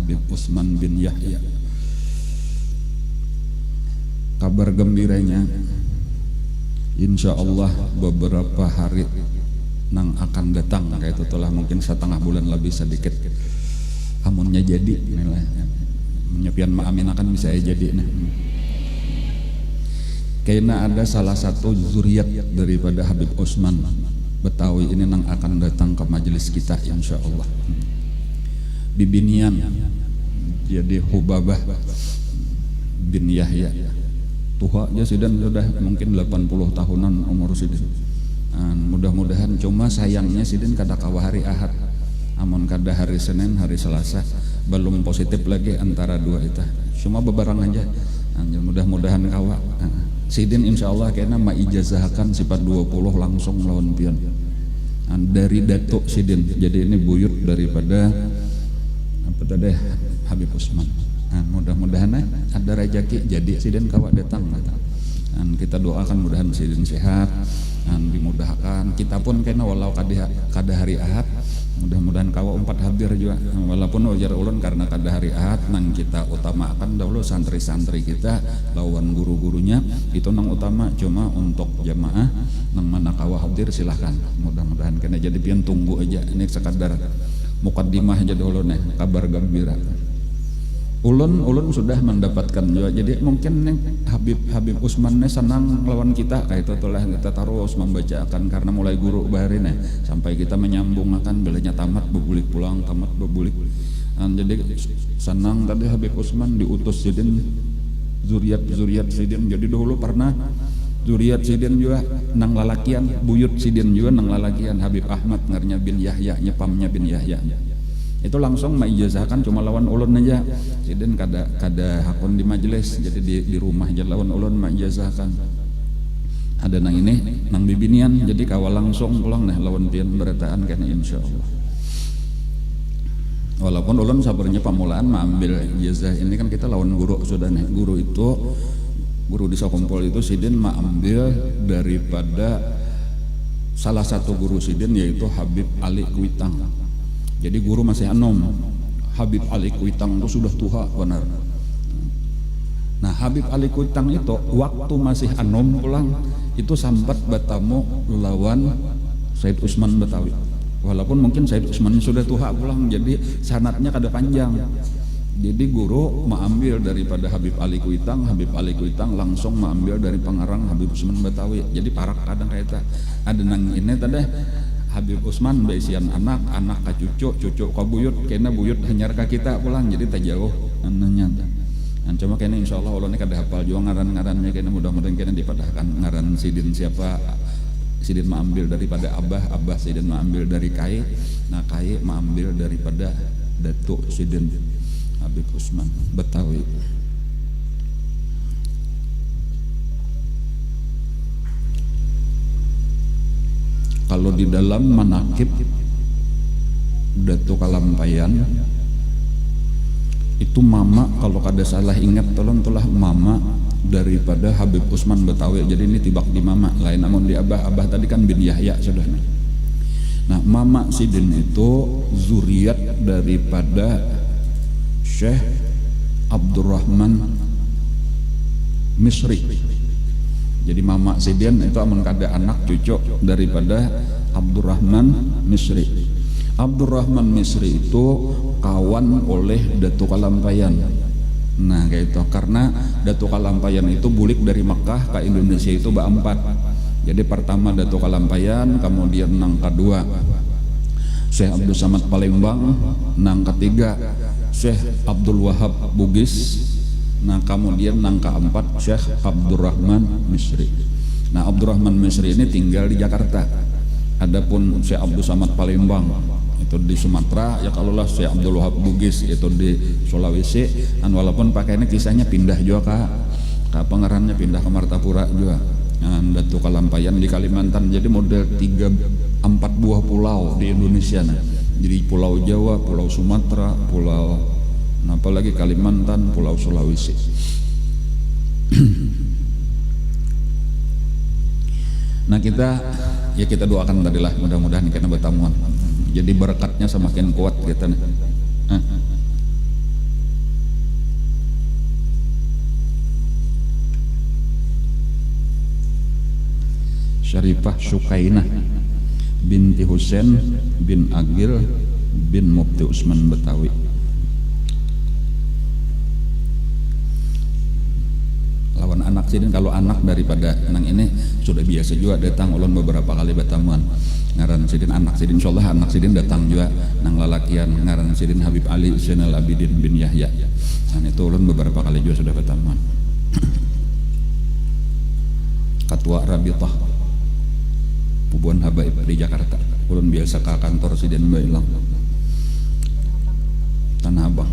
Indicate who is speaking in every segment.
Speaker 1: Habib Utsman bin Yahya. Kabar gembiranya, insya Allah beberapa hari nang akan datang kayak itu telah mungkin setengah bulan lebih sedikit. Amunnya jadi, menyepian maamin akan bisa jadi. Kayaknya ada salah satu zuriat daripada Habib Utsman Betawi ini nang akan datang ke majelis kita insya Allah. Bibinian jadi Hubabah bin Yahya. Tua aja Sidin sudah mungkin 80 tahunan umur Sidin. Mudah-mudahan, cuma sayangnya Sidin kada kawa hari Ahad. Amun kada hari Senin, hari Selasa belum positif lagi antara dua itu. Cuma bebarang aja. Mudah-mudahan kawa. Sidin insya Allah kayaknya maijazahkan sifat 20 langsung lawan pion. Dari Datuk Sidin. Jadi ini buyut daripada apa tadi Habib Utsman. Mudah-mudahan ada rezeki jadi Sidin kawa datang. Kita doakan mudahan Sidin sehat dan dimudahkan. Kita pun kena walau kada hari Ahad, mudah-mudahan kawa 4 hadir juga. Walaupun ujar ulun karena kada hari Ahad nang kita utamakan dahulu santri-santri kita lawan guru-gurunya itu nang utama. Cuma untuk jamaah nang mana kawa hadir silahkan. Mudah-mudahan kena jadi pian tunggu aja. Ini sekadar mukaddimah aja dulu nih kabar gembira. Ulun sudah mendapatkan juga. Jadi mungkin Habib Utsman nih senang lawan kita kayak itu telah kita terus membacakan karena mulai guru bahari nih sampai kita menyambung akan bilanya tamat bebulik pulang tamat bebulik. Jadi senang tadi Habib Utsman diutus Sidin zuriat Sidin. Jadi dulu pernah zuriat Sidin juga nang lalakian, buyut Sidin juga nang lalakian Habib Ahmad ngarnya bin Yahya, nyepamnya bin Yahya. Itu langsung maijazahkan cuma lawan ulun aja. Sidin kada hakun di majelis, jadi di rumah aja lawan ulun maijazahkan. Ada nang ini nang bibinian, jadi kawal langsung pulang nih lawan pian berataan kena insya Allah. Walaupun ulun sabarnya pamulaan mengambil ijazah ini kan kita lawan guru sudah nih. Guru di Sakumpul itu Sidin mengambil daripada salah satu guru Sidin yaitu Habib Ali Kuitang. Jadi guru masih anom. Habib Ali Kuitang itu sudah tua benar. Nah Habib Ali Kuitang itu waktu masih anom pulang itu sempat bertemu lawan Said Utsman Betawi. Walaupun mungkin Said Utsman sudah tua pulang, jadi sanatnya kada panjang. Jadi guru mengambil daripada Habib Ali Kuitang langsung mengambil dari pengarang Habib Utsman Betawi. Jadi parak kadang kayak ada nang ini tadi Habib Utsman baisian anak ka cucu ka buyut, kena buyut hanyar ka kita pulang, jadi tak jauh ananya. Cuma kena insyaallah Allah ini kada hafal juga ngaran-ngarannya, kena mudah-mudahan kena dipadahkan ngaran Sidin siapa. Sidin mengambil daripada Abah Sidin mengambil dari Kai, nah Kai mengambil daripada Datuk Sidin Habib Utsman Betawi. Kalau di dalam manakib Datuk Kalampayan itu mama, kalau kada salah ingat tolong mama daripada Habib Utsman Betawi. Jadi ini tibak di mama lain, namun di abah tadi kan bin Yahya sudah. Nah mama Sidin itu zuriat daripada Syekh Abdurrahman Misri. Jadi mama Sidin itu amun kada anak cucu daripada Abdurrahman Misri. Abdurrahman Misri itu kawan oleh Datuk Kalampayan. Nah kayak itu karena Datuk Kalampayan itu bulik dari Mekah ke Indonesia itu berempat. Jadi pertama Datuk Kalampayan, kemudian nang kedua Syekh Abdul Samad Palembang, nang ketiga Syekh Abdul Wahab Bugis. Nah kemudian nang keempat Syekh Abdurrahman Misri. Nah Abdurrahman Misri ini tinggal di Jakarta. Adapun Syekh Abdul Samad Palembang itu di Sumatera, ya kalau lah Syekh Abdul Wahab Bugis itu di Sulawesi. Dan walaupun pakainya kisahnya pindah juga ke pengerannya, pindah ke Martapura juga. Datuk Kalampayan di Kalimantan. Jadi model 3-4 buah pulau di Indonesia. Nah. Jadi Pulau Jawa, Pulau Sumatera, Pulau apalagi Kalimantan, Pulau Sulawesi. Nah kita doakan tadilah mudah-mudahan kita bertamuan. Jadi berkatnya semakin kuat kita nih. Syarifah Sukainah binti Husain bin Agil bin Mufti Usman Betawi. Lawan anak sidin, kalau anak daripada nang ini sudah biasa juga datang ulun beberapa kali bertemuan ngaran sidin anak sidin, insyaallah anak sidin datang juga nang lalakian ngaran sidin Habib Ali Zainal Abidin bin Yahya, dan itu ulun beberapa kali juga sudah bertemuan. Ketua Rabitah Pubuan Habaib di Jakarta, ulun biasa ke kantor sidin Bailang Tanah Abang.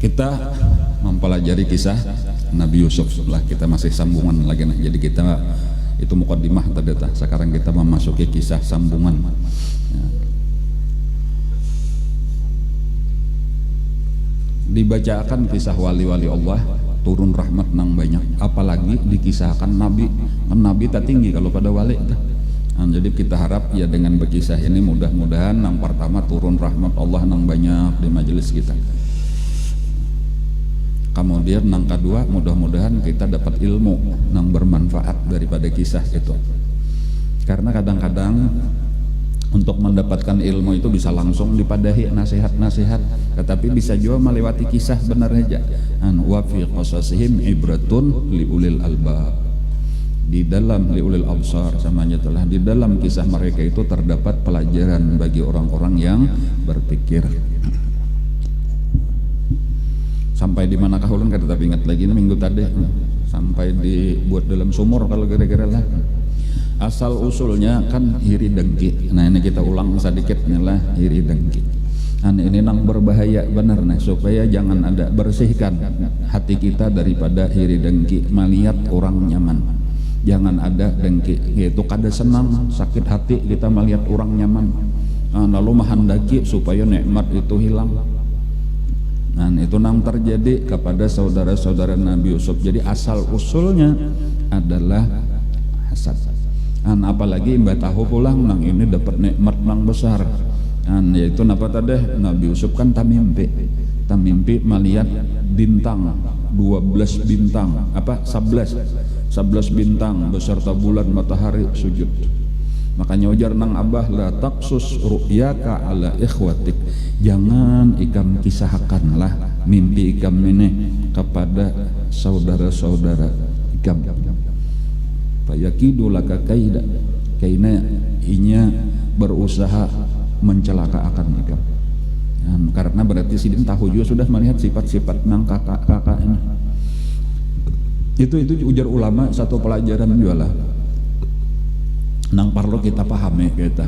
Speaker 1: Kita mempelajari kisah Nabi Yusuf, lah kita masih sambungan lagi. Jadi kita itu mukaddimah tadi, sekarang kita memasuki kisah sambungan. Dibacakan kisah wali-wali Allah turun rahmat nang banyak, apalagi dikisahkan Nabi. Kan Nabi tak tinggi kalau pada wali. Jadi kita harap ya dengan berkisah ini mudah-mudahan nang pertama turun rahmat Allah nang banyak di majelis kita. Kemudian nang kedua mudah-mudahan kita dapat ilmu nang bermanfaat daripada kisah itu. Karena kadang-kadang untuk mendapatkan ilmu itu bisa langsung dipadahi nasihat-nasihat, tetapi bisa juga melewati kisah benar aja. Wa fi qasasihim ibratun liulil albab. Di dalam liulil absar samanya telah di dalam kisah mereka itu terdapat pelajaran bagi orang-orang yang berpikir. Sampai di manakah ulun kada tapi ingat lagi minggu tadi, sampai dibuat dalam sumur kalau kira-kira lah. Asal usulnya kan iri dengki. Nah ini kita ulang sedikit nih lah, iri dengki. Nah ini nang berbahaya benar nih, supaya jangan ada, bersihkan hati kita daripada iri dengki, melihat orang nyaman. Jangan ada dengki, yaitu kada senang, sakit hati kita melihat orang nyaman. Nah, lalu menghendaki supaya nikmat itu hilang. Nah itu nang terjadi kepada saudara-saudara Nabi Yusuf. Jadi asal usulnya adalah hasad. Nah, apalagi mbak tahu pulang nang ini dapat nikmat nang besar. Nah, yaitu apa tadi Nabi Yusuf kan tamimpi melihat bintang 12 bintang, apa 11 bintang beserta bulan matahari sujud. Makanya ujar nang abah, la taqsus ru'yaka ala ikhwatik, jangan ikam kisahkanlah mimpi ikam ini kepada saudara-saudara ikam. Fayakidu laka kaida, kaina inya berusaha mencelakakan ikam. Karena berarti sidin tahu juga sudah melihat sifat-sifat nang kakak-kakak ini. Itu ujar ulama satu pelajaran juga lah. Nang perlu kita pahami kita.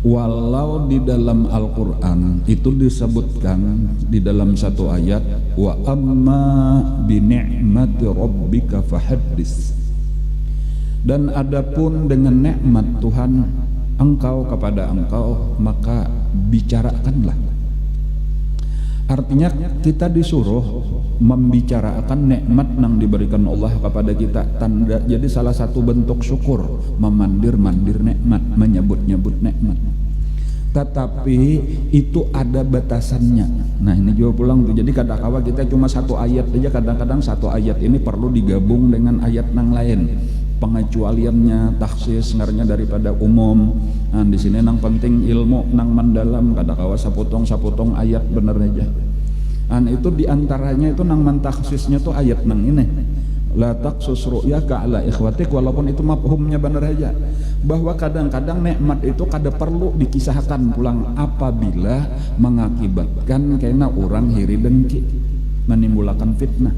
Speaker 1: Walau di dalam Al-Quran itu disebutkan di dalam satu ayat, wa amma bi ni'mati rabbika fahaddits, dan adapun dengan nikmat Tuhan engkau kepada engkau maka bicarakanlah. Artinya kita disuruh membicarakan nikmat yang diberikan Allah kepada kita. Tanda, jadi salah satu bentuk syukur memandir-mandir nikmat, menyebut-nyebut nikmat. Tetapi itu ada batasannya. Nah ini juga pulang tuh. Jadi kadang-kadang kita cuma satu ayat aja, kadang-kadang satu ayat ini perlu digabung dengan ayat yang lain. Pengecualiannya, taksis ngarnya daripada umum. Nah di sini nang penting ilmu nang mendalam, kadang-kadang sapotong ayat bener aja. Nah itu diantaranya itu nang mentaksisnya tuh ayat nang ini, la taqsus ru'yaka ala ikhwatik, walaupun itu mafhumnya bener aja, bahwa kadang-kadang nikmat itu kada perlu dikisahkan pulang apabila mengakibatkan karena orang iri dengki, menimbulkan fitnah.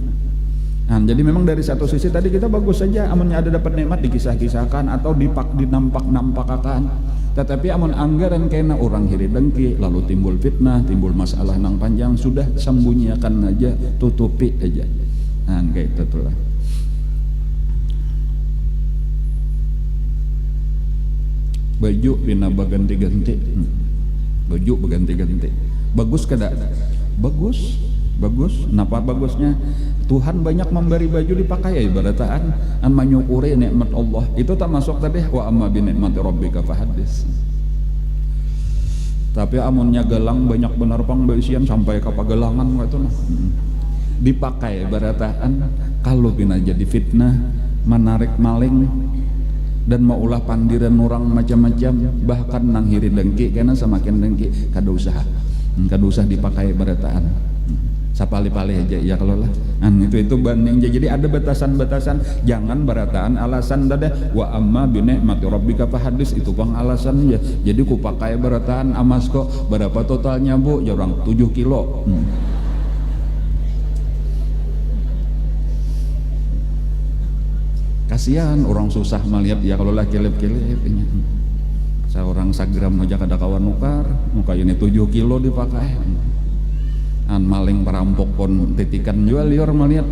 Speaker 1: Nah, jadi memang dari satu sisi tadi kita bagus saja amunnya ada dapat nikmat dikisah-kisahkan atau dinampak-nampakakan. Tetapi amun anggaran kena orang hiri dengki lalu timbul fitnah, timbul masalah nang panjang, sudah sembunyikan aja, tutupi aja. Nah, kayak itu tuh lah. Baju pina berganti-ganti. Baju berganti-ganti. Bagus kada? Bagus. Napa bagusnya? Tuhan banyak memberi baju dipakai ya, ibarataan an menyukuri nikmat Allah. Itu tak masuk tadi wa amma bi nikmati rabbika fahaddits. Tapi amunnya gelang banyak benar pang beisian sampai ke pagelangan itu nah. dipakai barataan kalau pina jadi fitnah, menarik maling dan maulah pandiran orang macam-macam, bahkan nang hiri dengki karena semakin dengki kada usah dipakai barataan. Sapali-pali aja ya kalau lah itu banding. Jadi ada batasan-batasan, jangan barataan alasan dada wa amma bi ni'mati rabbika fahadis, itu bang alasan ya. Jadi ku pakai barataan amas kok berapa totalnya bu, ya orang 7 kilo. Kasihan orang susah melihat ya kalau lah kilip-kilip ini. Seorang sagram aja kada kawan nukar, muka ini 7 kilo dipakai. Maling perampok pun titikan jual liur melihat.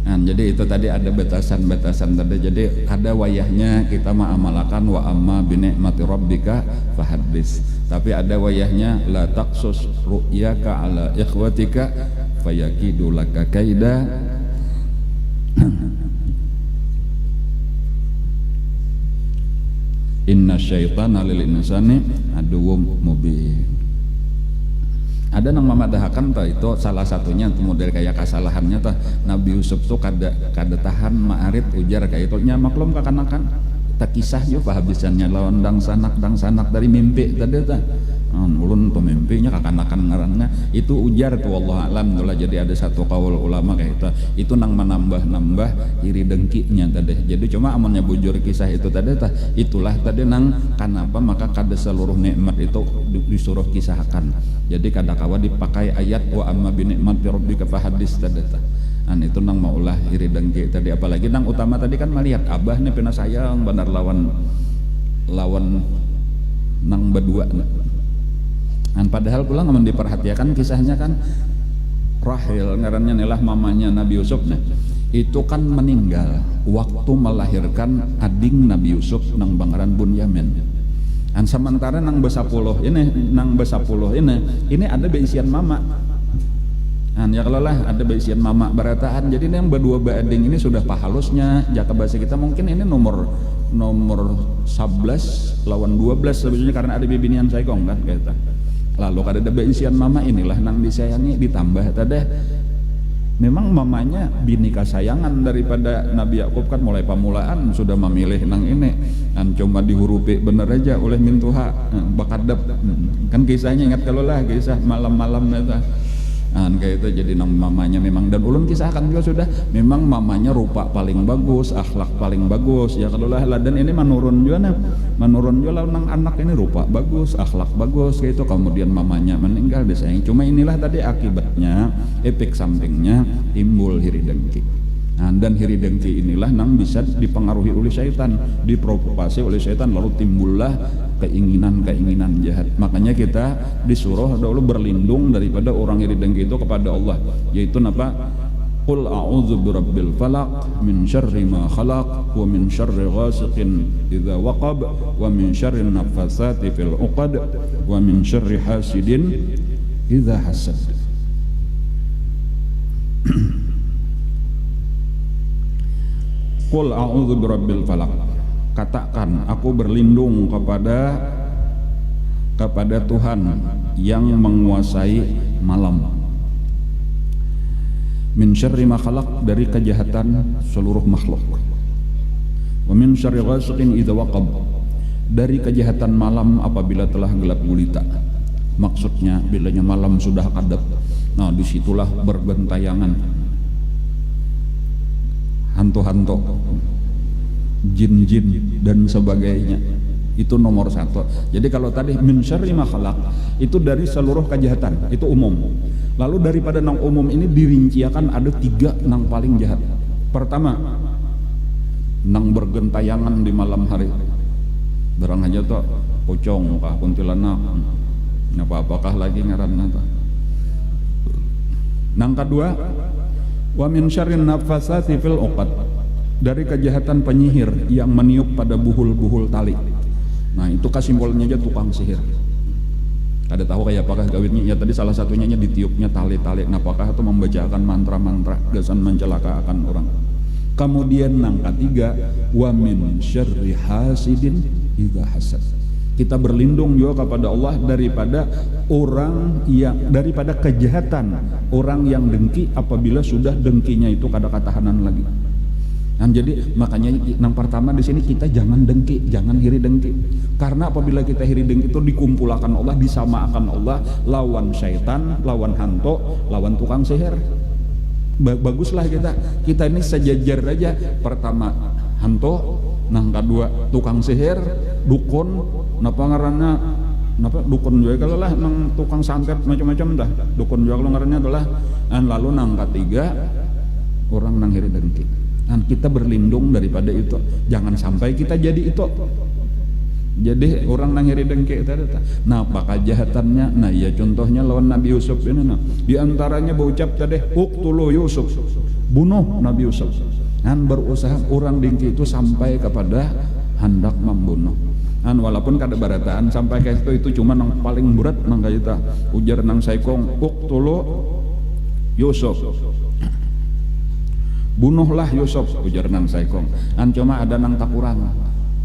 Speaker 1: Jadi itu tadi ada batasan-batasan tadi. Jadi ada wayahnya kita ma'amalakan wa amma bi ni'mati rabbika fahadis. Tapi ada wayahnya la taqsus ru'yaka ala ikhwatika fayakidu laka kaida. Inna syaitana lil insani aduwwum mubin. Ada nang mamadahakan tah itu salah satunya model kayak kesalahannya tah Nabi Yusuf tuh kada tahan ma'arit ujar kayak itu nya maklum kakanakan tak kisah juga habisannya lawan dang sanak dari mimpi tadi tah ulun tuh mimpinya kakanakan ngaranna itu ujar tuh wallahu alam. Jadi ada satu kaul ulama kayak itu nang menambah iri dengkinya tadi. Jadi cuma amunnya bujur kisah itu tadi tah itulah tadi nang kenapa maka kada seluruh nikmat itu disuruh kisahkan. Jadi kada kawa dipakai ayat wa amma bi ni'mati rabbika fahadis tadi tah. Itu nang maulah iri dengki tadi, apalagi nang utama tadi kan melihat abah nih pina sayang benar lawan nang berdua. Padahal pulang amun diperhatikan kisahnya kan Rahel ngarannya nilah mamanya Nabi Yusuf itu kan meninggal waktu melahirkan ading Nabi Yusuf nang bangaran Bunyamin. Sementara nang besapuluh ini ada beisian mama. Ya kalau lah ada beisian mama barataan. Jadi yang berdua bading ini sudah pahalusnya jaka bahasa kita mungkin ini nomor 11 lawan 12 sebetulnya karena ada bibinian saikong kan kita. Lalu kada ada beisian mama inilah nang disayangi ditambah tadi memang mamanya bini kasayangan daripada Nabi Yakub kan mulai pamulaan sudah memilih nang ini cuma dihurupi bener aja oleh mintuha bakadab kan kisahnya ingat kalau lah kisah malam-malam itu kayak itu. Jadi nang mamanya memang dan ulun kisahkan juga sudah memang mamanya rupa paling bagus, akhlak paling bagus ya kalau lah dan ini menurun juga nang anak ini rupa bagus, akhlak bagus kayak itu. Kemudian mamanya meninggal disayang. Cuma inilah tadi akibatnya efek sampingnya timbul hiri dengki. Dan hiri dengki inilah nang bisa dipengaruhi oleh syaitan, diprovokasi oleh syaitan, lalu timbullah keinginan-keinginan jahat. Makanya kita disuruh dahulu berlindung daripada orang hiri dengki itu kepada Allah, yaitu apa? Qul a'udzu birabbil falaq min syarri ma khalaq wa min syarri ghasiqin idza waqab wa min syarri nafatsati fil 'uqad wa min syarri hasidin idza hasad. Qul a'udzu birabbil falaq. Katakan aku berlindung kepada Tuhan yang menguasai malam. Min syarri ma khalaq, dari kejahatan seluruh makhluk. Wa min syarri ghasiqin idza waqab, dari kejahatan malam apabila telah gelap gulita. Maksudnya bilanya malam sudah kadap. Disitulah bergentayangan hantu-hantu, jin-jin dan sebagainya. Itu nomor satu. Jadi kalau tadi min syarri ma khalaq itu dari seluruh kejahatan, itu umum. Lalu daripada nang umum ini dirinciakan ada 3 nang paling jahat. Pertama, nang bergentayangan di malam hari. Barang aja tuh pocong kah, kuntilanak, apa-apakah lagi ngaranna tuh. Nang kedua, wa min syarrin nafatsati fil 'uqad, dari kejahatan penyihir yang meniup pada buhul-buhul tali. Itu kesimpulannya aja tukang sihir. Ada tahu kayak apakah gawitnya? Ya tadi salah satunya ditiupnya tali-tali. Apakah itu membacakan mantra-mantra gasan mencelakakan orang. Kemudian nang ketiga, wa min syarri hasidin idza hasad, Kita berlindung juga kepada Allah daripada daripada kejahatan orang yang dengki apabila sudah dengkinya itu kada katahanan lagi. Nah, jadi makanya yang pertama di sini kita jangan dengki, jangan iri dengki. Karena apabila kita iri dengki itu dikumpulkan Allah, disamakan Allah lawan syaitan, lawan hantu, lawan tukang sihir. Baguslah kita ini sejajar aja. Pertama hantu, nang kedua tukang sihir, dukun, napa ngaranna napa dukun juga kalau lah nang tukang santet macam-macam dah. Dukun juga kalau ngarannya adalah lalu nang ketiga orang nang iri dengki. Dan kita berlindung daripada itu, jangan sampai kita jadi itu. Jadi orang nang iri dengki itu. Nah, apa kejahatannya? Nah, ya contohnya lawan Nabi Yusuf ini. Nah, di antaranya berucap tadi, uqtulu Yusuf, bunuh Nabi Yusuf. Dan berusaha orang dengki itu sampai kepada hendak membunuh. Dan walaupun kada barataan sampai ke itu cuma nang paling berat nang kita ujar nang saikong, uqtulu Yusuf, bunuhlah Yusuf, ujar nang saikong. An cuma ada nang takuran.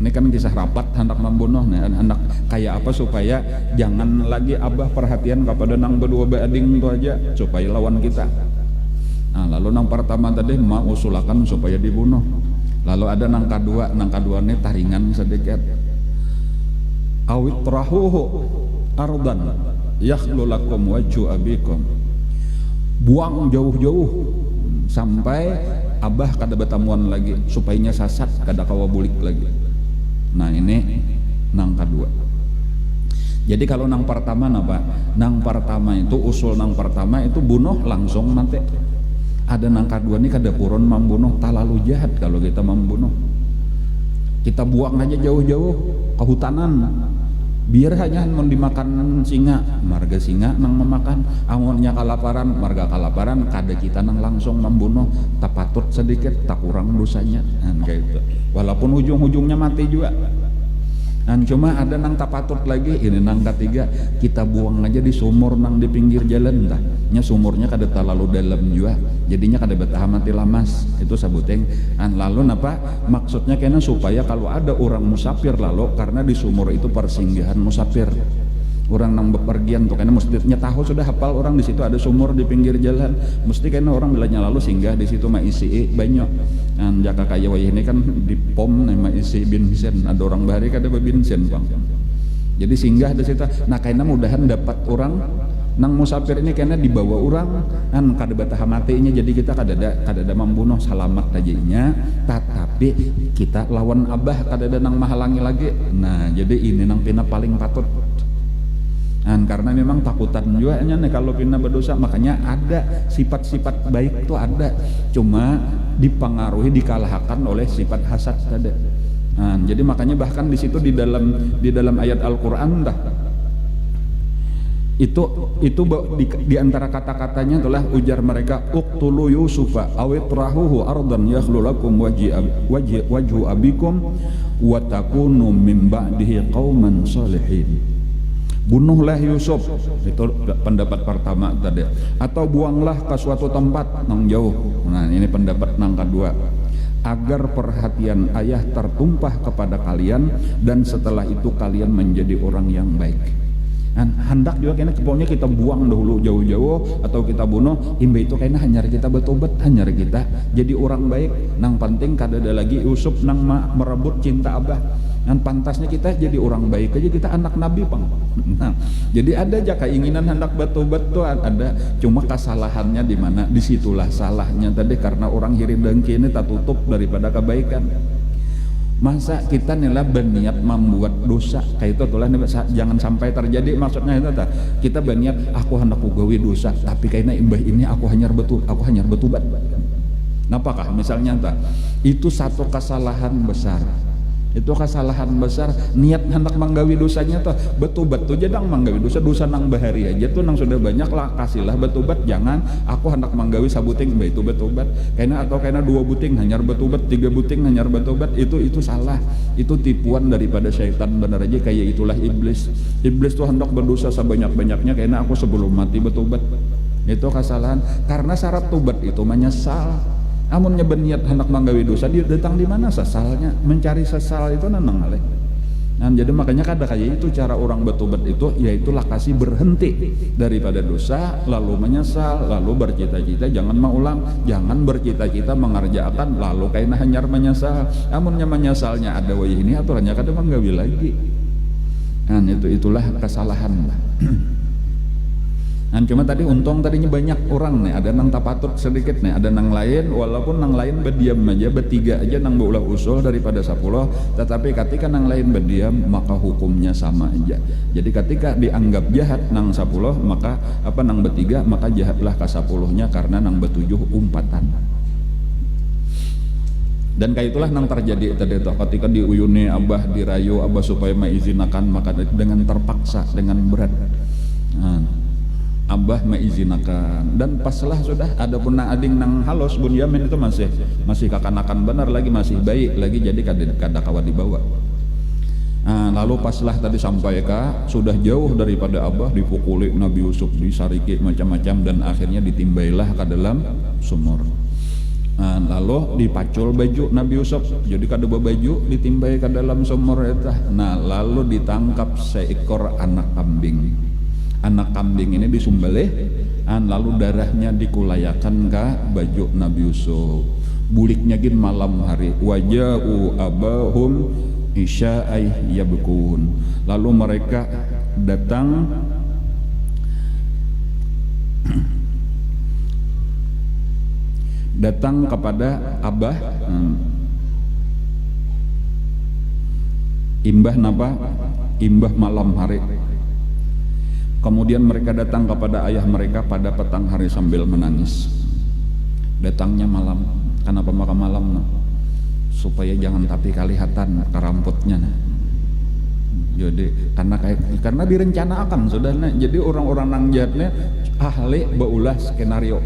Speaker 1: Ini kan kisah rapat hendak membunuh nih, hendak kayak apa supaya jangan lagi abah perhatian kepada nang berdua beading itu aja supaya lawan kita. Nah, lalu nang pertama tadi mau usulakan supaya dibunuh. Lalu ada nang kedua ini taringan sedikit. Awit rahuhu ardan yakhlu lakum wajhu abikum. Buang jauh-jauh sampai abah kada betamuan lagi supaya sasat kada kawa bulik lagi. Nah, ini nang kedua. Jadi kalau nang pertama apa? Nang pertama itu usul nang pertama itu bunuh langsung nanti. Ada nang kedua ini kada purun membunuh, talalu jahat kalau kita membunuh. Kita buang aja jauh-jauh ke hutanan. Biar hanya mau dimakan singa, marga singa nang memakan. Amunnya kalaparan, marga kalaparan, kada kita nang langsung membunuh, tak patut sedikit, tak kurang dosanya. Nah, kayak itu. Walaupun ujung-ujungnya mati juga. Dan cuma ada nang tak patut lagi, ini nang ketiga, kita buang aja di sumur nang di pinggir jalan dah. Nya sumurnya kada terlalu dalam juga, jadinya kada betah mati lamas. Itu sabuteng. Dan lalu apa? Maksudnya kena supaya kalau ada orang musafir lalu, karena di sumur itu persinggahan musafir. Orang nang bepergian tuh karena mestinya tahu sudah hafal orang di situ ada sumur di pinggir jalan, mesti karena orang bilanya lalu singgah di situ mah isi banyak. Dan jaka kaya wayah ini kan di pom nama isi bensin, ada orang bahari kada bensin bang. Jadi singgah di situ. Nah karena mudahan dapat orang nang musafir ini karena dibawa orang kan kada betah matinya, jadi kita kada ada membunuh selamat aja, tetapi kita lawan abah kada ada nang menghalangi lagi. Nah jadi ini nang pina paling patut. Dan karena memang takutan juga nih kalau pina berdosa, makanya ada sifat-sifat baik itu ada, cuma dipengaruhi dikalahkan oleh sifat hasad tadi. Nah, jadi makanya bahkan di situ di dalam ayat Al-Qur'an dah itu di antara kata-katanya adalah ujar mereka uqtulu yusufa awitrahuhu ardan yakhlu lakum wajhu abikum wa takunu min ba'dihi qauman salihin. Bunuhlah Yusuf, itu pendapat pertama tadi, atau buanglah ke suatu tempat nang jauh. Nah ini pendapat nang kedua, agar perhatian ayah tertumpah kepada kalian dan setelah itu kalian menjadi orang yang baik. Dan hendak juga kena pokoknya kita buang dahulu jauh-jauh atau kita bunuh imbe itu kena hanyar kita bertobat, hanyar kita jadi orang baik. Nang penting kada ada lagi Yusuf nang merebut cinta abah. Dan pantasnya kita jadi orang baik aja, kita anak Nabi pang. Nah, jadi ada aja keinginan hendak bertobat tuh ada, cuma kesalahannya di mana? Disitulah salahnya tadi, karena orang hiri dengki ini tak tutup daripada kebaikan. Masa kita nilah berniat membuat dosa kayak itu itulah jangan sampai terjadi. Maksudnya itu kita berniat aku hendak kugawi dosa, tapi kayaknya imbah ini aku hanyar bertobat. Napakah misalnya itu satu kesalahan besar. Itu kesalahan besar, niat hendak manggawi dosanya tuh bertobat tuh jadang manggawi dosa nang bahari aja tuh nang sudah banyak lah, kasihlah bertobat. Jangan aku hendak manggawi sabuting mbak itu bertobat kayaknya, atau kayaknya 2 buting hanyar bertobat, 3 buting hanyar bertobat. Itu salah, itu tipuan daripada syaitan benar aja. Kayak itulah iblis tuh hendak berdosa sebanyak-banyaknya kayaknya aku sebelum mati bertobat. Itu kesalahan, karena syarat tobat itu menyesal. Amunnya berniat hendak manggawi dosa, dia datang di mana sesalnya? Mencari sesal itu nanang aleh. Jadi makanya kada kayak itu cara orang bertobat itu, yaitulah kasih berhenti daripada dosa, lalu menyesal, lalu bercita-cita jangan mengulang, jangan bercita-cita mengerjakan, lalu kaina hanyar menyesal. Amunnya menyesalnya ada wayah ini aturannya kada manggawi lagi. Itulah kesalahan. Cuma tadi untung tadinya banyak orang nih, ada nang tapatut sedikit nih, ada nang lain, walaupun nang lain berdiam aja, bertiga aja nang beulah usul daripada 10, tetapi ketika nang lain berdiam maka hukumnya sama aja. Jadi ketika dianggap jahat nang 10, maka nang bertiga maka jahatlah ke 10-nya karena nang bertujuh umpatan. Dan kayak itulah nang terjadi tadi itu, ketika diuyuni abah, dirayu abah supaya maizinakan, maka dengan terpaksa, dengan berat abah maizinakan, dan paslah sudah ada pun nang ading nang halos Bunyamin itu masih kakanakan benar lagi, masih baik lagi, jadi kada kawa dibawa. Lalu paslah tadi sampai sudah jauh daripada abah, dipukuli Nabi Yusuf, disariki macam-macam, dan akhirnya ditimbailah ke dalam sumur. Lalu dipacul baju Nabi Yusuf, jadi kada baju ditimbai ke dalam sumur itu. Lalu ditangkap seekor anak kambing. Anak kambing ini disumbelih, lalu darahnya dikulayakan ke baju Nabi Yusuf. Buliknya gin malam hari, waja'u abahum isya'ai yabkun. Lalu mereka datang kepada abah, imbah napa? Imbah malam hari. Kemudian mereka datang kepada ayah mereka pada petang hari sambil menangis. Datangnya malam. Kenapa maka malam? Supaya jangan tapi kelihatan keramputnya. Jadi karena direncanakan sudah. Jadi orang-orang nang jahatnya ahli beulah skenario.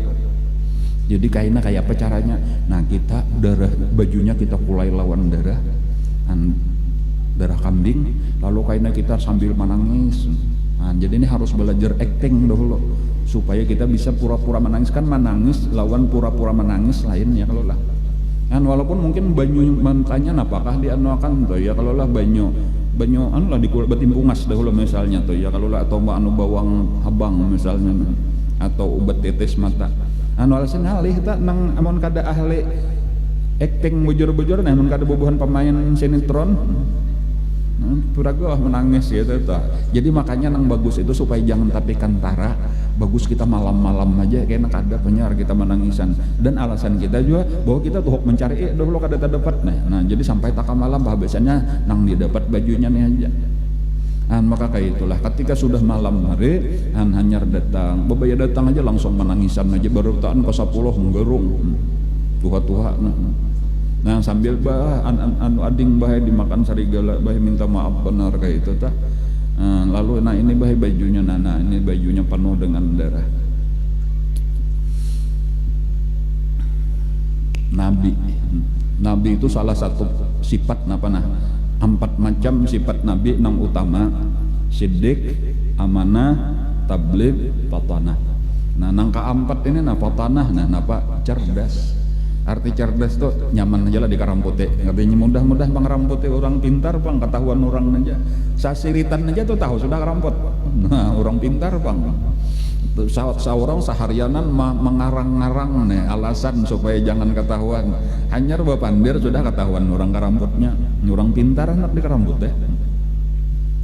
Speaker 1: Jadi kayak apa caranya? Kita darah bajunya kita kulai lawan darah kambing, lalu kayak kita sambil menangis. Jadi ini harus belajar acting dulu supaya kita bisa pura-pura menangis. Kan menangis lawan pura-pura menangis lain ya kalau lah. Walaupun mungkin banyu mentanya apakah dianuakan tuh ya, kalau lah banyu lah betimpungas dahulu misalnya tuh ya, kalau lah atau bawang habang misalnya, atau ubat tetes mata. Alasan alih tak nang amon kada ahli acting bujur-bujur, amon kada bobohan pemain sinetron puragoh menangis gitu tuh. Jadi makanya nang bagus itu supaya jangan tapi kantara, bagus kita malam-malam aja kayak kada penyiar kita menangisan, dan alasan kita juga bahwa kita tuh mencari dulu kada dapat. Jadi sampai taka malam biasanya nang dia dapat bajunya nih aja. Maka kayak itulah ketika sudah malam hari hanyar datang, bebaya datang aja langsung menangisan aja, baru taan ke 10 menggerung tuha-tuha. Sambil ading bahe dimakan sarigala, bahe minta maaf benar kayak itu tah. Lalu ini bahe bajunya ini bajunya penuh dengan darah. Nabi itu salah satu sifat 4 macam sifat Nabi nang utama: siddiq, amanah, tabligh, fatanah. Nang keempat ini fatanah, cerdas. Arti cerdas tuh nyaman aja lah di karampute, ngertinya mudah-mudah bang rambutnya orang pintar bang, ketahuan orang aja sasiritan aja tuh tahu sudah keramput. Orang pintar bang, seorang seharianan mengarang-ngarang nih alasan supaya jangan ketahuan, hanya bapandir sudah ketahuan orang keramputnya. Orang pintar anak di keramput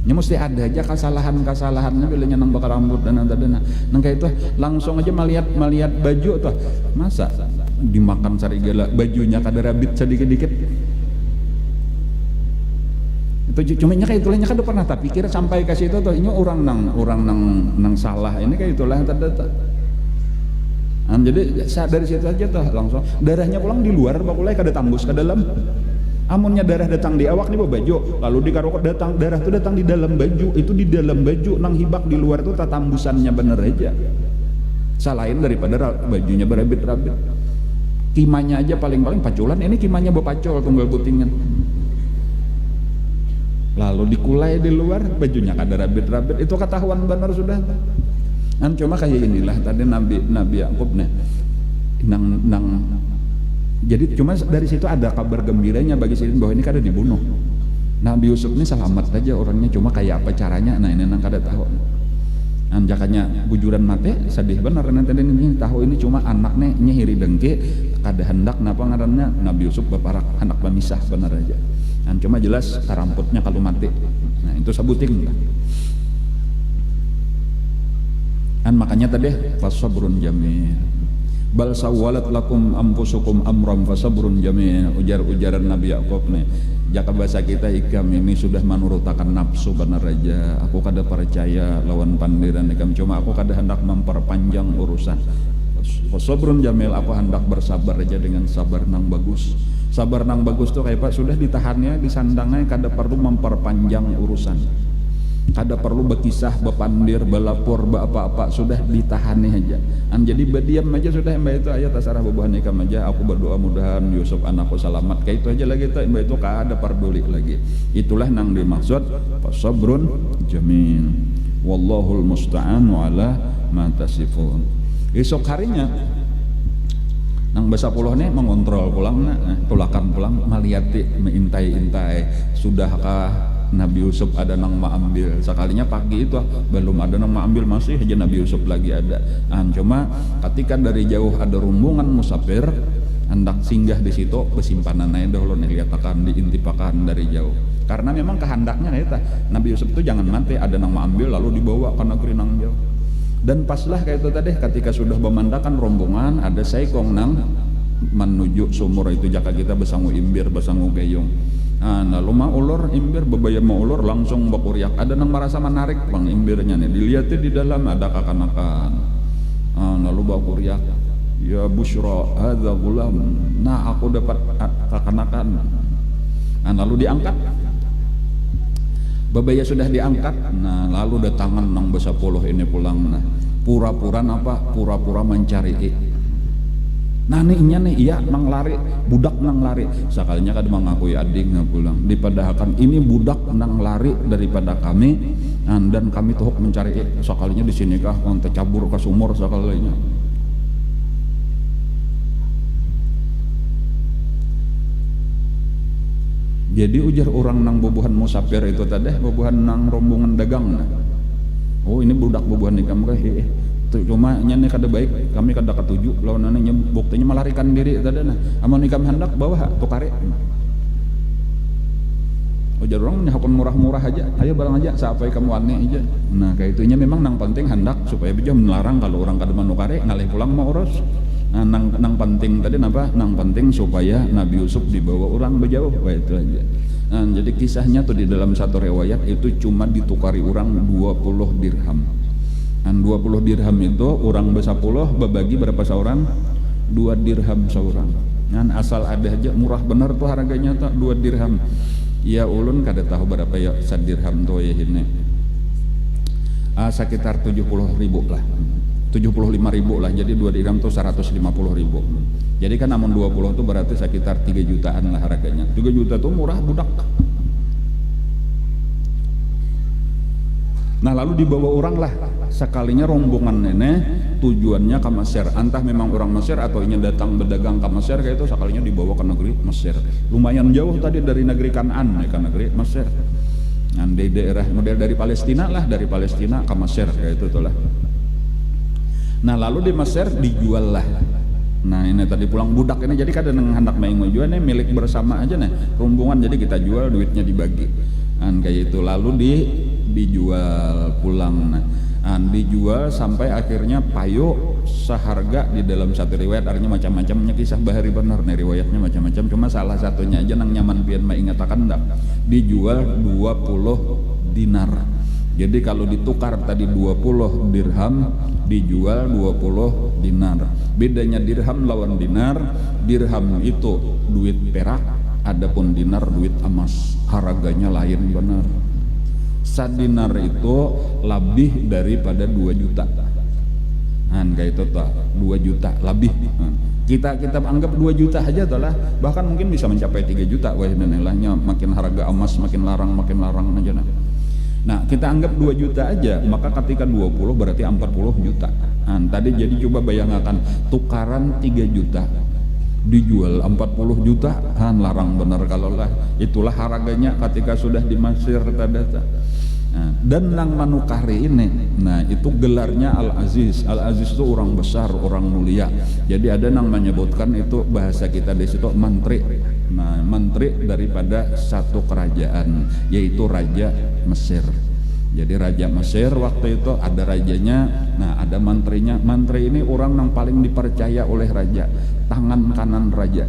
Speaker 1: ya mesti ada aja kesalahannya bilangnya nang bakar rambut dan nang kayak itu langsung aja melihat baju tuh, masa dimakan sarigala bajunya kada rabit sedikit-dikit itu cuma kayak itulah kada pernah tak pikir sampai ke situ tuh. Ini orang nang salah ini kayak itulah terdata. Jadi dari situ aja tuh langsung darahnya pulang di luar bakulai kada tembus ke dalam. Amunnya darah datang di awak nih baju, lalu di karokot darah tuh datang di dalam baju, itu di dalam baju nang hibak di luar tuh tatambusannya bener aja. Salahin daripada bajunya berabit-rabit. Kimanya aja paling-paling paculan, ini kimanya bepacol tunggal putingan. Lalu dikulai di luar, bajunya kada rabit-rabit, itu ketahuan bener sudah. Cuma kayak inilah tadi Nabi Yakub nih. Jadi cuma dari situ ada kabar gembiranya bagi Sidin bahwa ini kada dibunuh. Nabi Yusuf ini selamat aja orangnya, cuma kayak apa caranya, nah ini nang kada tahu. Anjakanya bujuran mate sedih bener nanti ini tahu ini cuma anaknya nyehiri dengke kada hendak napa ngarannya Nabi Yusuf baparak anak pemisah bener aja. Cuma jelas karamputnya kalau mati. Nah itu sabuting lah. Makanya tadi fasabrun jamil. Bal sawwalat lakum anfusukum amram fasabrun jamil. Ujar-ujaran Nabi Yakub nih. Jaka bahasa kita ikam ini sudah menurutakan nafsu benar aja. Aku kada percaya lawan pandiran ikam, cuma aku kada hendak memperpanjang urusan. Fasabrun jamil, aku hendak bersabar aja dengan sabar nang bagus. Sabar nang bagus tuh kayak Pak sudah ditahannya, disandangnya, kada perlu memperpanjang urusan. Kada perlu berkisah, bepandir, belapor, apa-apa, sudah ditahannya aja. Jadi berdiam aja sudah, mbak itu ayat tasarah bubuhan ikam aja. Aku berdoa mudahan Yusuf anakku selamat, kayak itu aja lagi tuh, mbak itu kada peduli lagi. Itulah nang dimaksud fasabrun jamil. Wallahul musta'anu ala ma tasifun. Esok harinya nang basa pulau nih mengontrol pulang, tulakan pulang maliati meintai-intai sudahkah Nabi Yusuf ada nang maambil. Sekalinya pagi itu belum ada nang maambil, masih aja Nabi Yusuf lagi ada. Cuma ketika dari jauh ada rombongan musafir hendak singgah di situ, pesimpanan aja dahulu nih lihat akan diintipakan dari jauh. Karena memang kehendaknya kita Nabi Yusuf itu jangan mati, ada nang maambil lalu dibawa ke negeri nang jauh. Dan paslah kayak itu tadi ketika sudah memandakan rombongan ada saikong nang menuju sumur itu jaka kita besangu imbir besangu gayung. Lalu mau ulur imbir bebaya mau ulur langsung bakuriak, ada nang merasa menarik bang imbirnya nih, dilihatnya di dalam ada kakanakan. Lalu bakuriak, ya busyra hadza gulam, nah aku dapat kakanakan. Lalu diangkat, bebaya sudah diangkat. Nah lalu datangan nang basa puluh ini pulang, nah pura-pura apa, pura-pura mencari. Nah nih iya nang lari, budak nang lari. Sekalinya kan mengakui adik nggak pulang. Dipadahkan ini budak nang lari daripada kami, dan kami tuh mencari. Sekalinya di sini kah untuk cabur ke sumur sekalinya. Jadi ujar orang nang bubuhan musafir itu tadi, bubuhan nang rombongan dagang. Nah. Oh ini budak bubuhan ikam kah? Cuma nyane kada baik, kami kada ketuju lawan nya buktinya melarikan diri tadi. Nah amun ikam hendak bawa tukare. Ujar orang nyahapun murah-murah aja, ayo barang aja sampai kamu wani aja. Nah kayak itunya memang nang penting hendak supaya bejo melarang kalau orang kada manukare ngalih pulang mau urus. Nah nang penting tadi napa? Nang penting supaya Nabi Yusuf dibawa orang berjauh, kayak itu aja. Nah, jadi kisahnya tuh di dalam satu riwayat itu cuma ditukari orang 20 dirham. 20 dirham itu orang besapuluh berbagi berapa seorang? 2 dirham seorang. Asal ada aja murah bener tuh harganya tuh 2 dirham. Ya ulun kada tahu berapa ya sadirham tuh ya ini. Sekitar 70.000 lah. 75.000 lah. Jadi 2 dirham tuh 150.000. Jadi kan namun 20 tuh berarti sekitar 3 jutaan lah harganya. 3 juta tuh murah budak. Nah lalu dibawa orang lah sekalinya rombongan nenek tujuannya ke Mesir, entah memang orang Mesir atau ingin datang berdagang ke Mesir kayak itu, sekalinya dibawa ke negeri Mesir. Lumayan jauh tadi dari negeri Kanaan ke negeri Mesir. Di daerah model dari Palestina lah, dari Palestina ke Mesir kayak itu tuh lah. Nah lalu di Mesir dijual lah. Nah ini tadi pulang budak ini, jadi kadang hendak main jual nih milik bersama aja nih rombongan, jadi kita jual duitnya dibagi. Kayak itu lalu dijual pulang. Dijual sampai akhirnya payo seharga di dalam satu riwayat, artinya macam-macamnya kisah bahari benar nih riwayatnya macam-macam, cuma salah satunya aja nang nyaman pian mengatakan enggak dijual 20 dinar. Jadi kalau ditukar tadi 20 dirham dijual 20 dinar. Bedanya dirham lawan dinar, dirham itu duit perak, adapun dinar duit emas, harganya lain benar. Sadinar itu lebih daripada 2 juta. Kayak itu tuh 2 juta lebih. Kita anggap 2 juta aja tuh lah, bahkan mungkin bisa mencapai 3 juta. Wah nilainya makin harga emas makin larang aja. Nah kita anggap 2 juta aja, maka ketika 20 berarti 40 juta. Tadi jadi coba bayangkan tukaran 3 juta dijual 40 juta, larang bener kalau lah itulah harganya ketika sudah di Mesir tadata. Nah, dan nang manukari ini, nah itu gelarnya Al-Aziz. Al-Aziz itu orang besar, orang mulia. Jadi ada nang menyebutkan itu bahasa kita di situ menteri. Nah, menteri daripada satu kerajaan, yaitu Raja Mesir. Jadi Raja Mesir waktu itu ada rajanya, nah ada menterinya. Menteri ini orang yang paling dipercaya oleh raja, tangan kanan raja.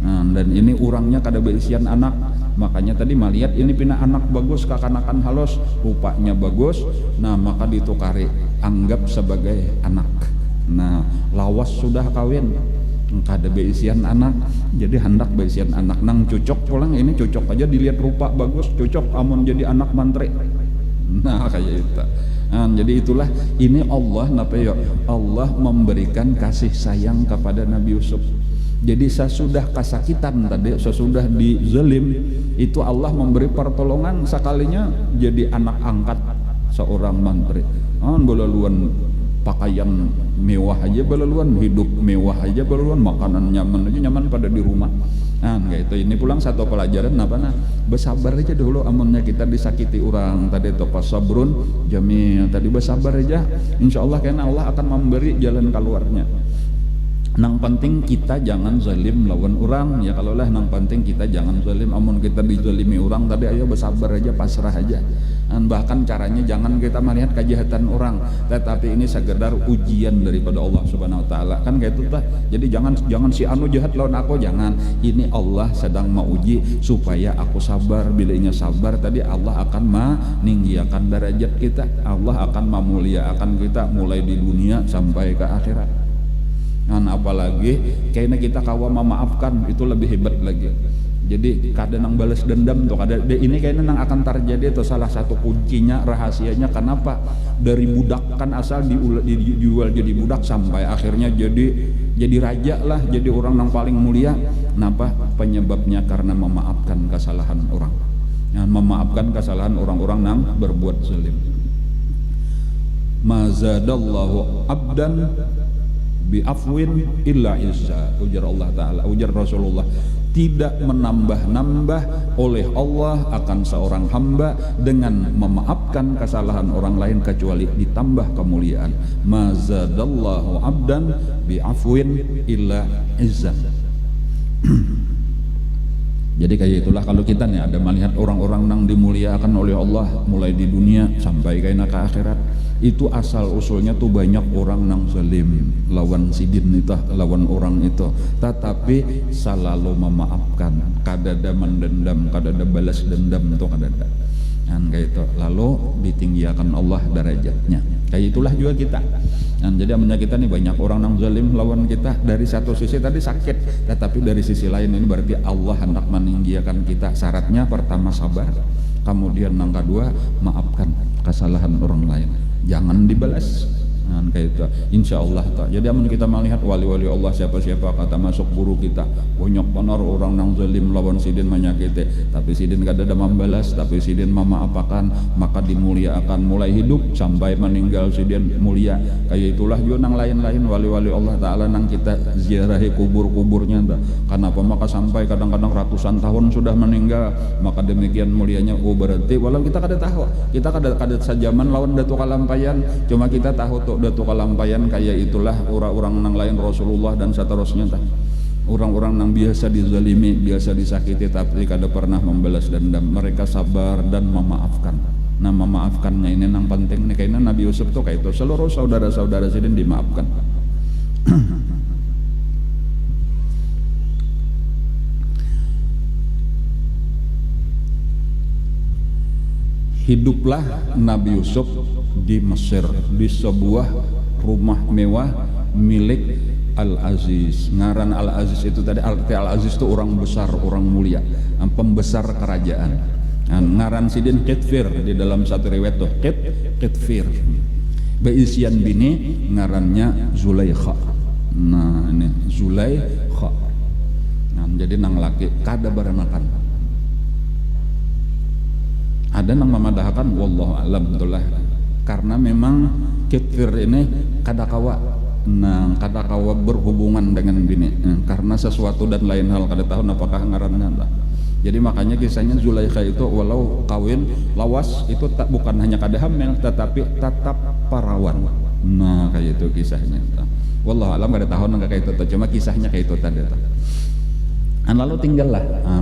Speaker 1: Nah, dan ini orangnya kada berisian anak. Makanya tadi melihat ini pina anak bagus, kakanakan halus, rupanya bagus. Nah maka ditukari, anggap sebagai anak. Nah lawas sudah kawin, kada berisian anak, jadi hendak berisian anak. Nang cocok pulang ini cocok aja dilihat rupa bagus, cocok amun jadi anak menteri. Nah kayak itu. Nah, jadi itulah ini Allah napa ya? Allah memberikan kasih sayang kepada Nabi Yusuf. Jadi sesudah kesakitan tadi, sesudah dizalim, itu Allah memberi pertolongan sekalinya jadi anak angkat seorang menteri. Belaluan pakaian mewah aja, belaluan hidup mewah aja, belaluan makanan nyaman aja, nyaman pada di rumah. Nah gitu. Ini pulang satu pelajaran apa nah? Bersabar aja dulu amunnya kita disakiti orang tadi itu pas sabrun jamil tadi bersabar aja. Insya Allah karena Allah akan memberi jalan keluarnya. Nang penting kita jangan zalim lawan orang ya, kalau lah nang penting kita jangan zalim. Amun kita dizalimi orang tadi ayo bersabar aja, pasrah aja. Dan bahkan caranya jangan kita melihat kejahatan orang, tetapi ini sekedar ujian daripada Allah Subhanahu wa taala. Kan kayak itu tah. Jadi jangan si anu jahat lawan aku, jangan. Ini Allah sedang mau uji supaya aku sabar. Bilanya sabar tadi Allah akan meninggikan derajat kita. Allah akan memuliakan kita mulai di dunia sampai ke akhirat. Dan apalagi kayaknya kita kawa memaafkan itu lebih hebat lagi. Jadi kadang nang balas dendam tuh kadang ini kayaknya nang akan terjadi itu salah satu kuncinya, rahasianya. Kenapa dari budak kan asal dijual jadi budak sampai akhirnya jadi raja lah, jadi orang yang paling mulia. Kenapa? Penyebabnya karena memaafkan kesalahan orang. Memaafkan kesalahan orang-orang yang berbuat zalim. Mazadallahu abdan bi'afwin illa izza, ujar Allah Ta'ala, ujar Rasulullah, tidak menambah-nambah oleh Allah akan seorang hamba dengan memaafkan kesalahan orang lain kecuali ditambah kemuliaan. Mazadallahu abdan bi'afwin illa izza. Jadi kayak itulah kalau kita nih ada melihat orang-orang yang dimuliakan oleh Allah mulai di dunia sampai ke akhirat, itu asal usulnya tuh banyak orang yang zalim lawan sidin itu, lawan orang itu, tetapi selalu memaafkan, kadada mendendam, kadada balas dendam tuh kadada. Dan kayak itu lalu ditinggikan Allah derajatnya. Kayak itulah juga kita. Dan jadi amannya kita nih banyak orang yang zalim lawan kita. Dari satu sisi tadi sakit, tetapi dari sisi lain ini berarti Allah hendak meninggikan kita. Syaratnya pertama sabar, kemudian yang kedua maafkan kesalahan orang lain, jangan dibalas. Nah, kayak itu insya Allah tak. Jadi amun kita melihat wali-wali Allah siapa-siapa kata masuk guru kita banyak benar orang yang zalim lawan sidin menyakiti, tapi sidin kada ada membalas, tapi sidin memaafakan, maka dimuliakan mulai hidup sampai meninggal sidin mulia. Kayak itulah juga nang lain-lain wali-wali Allah Ta'ala nang kita ziarahi kubur-kuburnya. Kenapa? Maka sampai kadang-kadang ratusan tahun sudah meninggal, maka demikian mulianya. Oh berarti walau kita kada tahu, kita kada sajaman lawan Datuk Kalampayan, cuma kita tahu tuh Datuk Kalampayan kayak itulah orang-orang nang lain Rasulullah dan seterusnya. Orang-orang yang biasa dizalimi, biasa disakiti, tapi kada pernah membalas dendam. Mereka sabar dan memaafkan. Nah memaafkannya ini yang penting nih. Kayaknya Nabi Yusuf tuh kayak itu, seluruh saudara-saudara sidin dimaafkan. Hiduplah Nabi Yusuf di Mesir di sebuah rumah mewah milik Al-Aziz. Ngaran Al-Aziz itu tadi arti Al-Aziz itu orang besar, orang mulia, pembesar kerajaan. Ngaran sidin Qitfir di dalam satu riwayat tuh Qitfir. Beisian bini ngarannya Zulaikha. Nah ini Zulaikha. Nah, jadi nang laki kada baranakan. Ada nang memadahkan wallahu alam betullah, karena memang Qitfir ini kada kawa Nah kata kawa berhubungan dengan bini karena sesuatu dan lain hal kada tahu apakah ngarannya lah. Jadi makanya kisahnya Zulaikha itu walau kawin lawas itu tak bukan hanya kada hamil tetapi tetap perawan. Nah kayak itu kisahnya. Wallahu alam kada tahu nggak kayak itu, cuma kisahnya kayak itu tadi. Lalu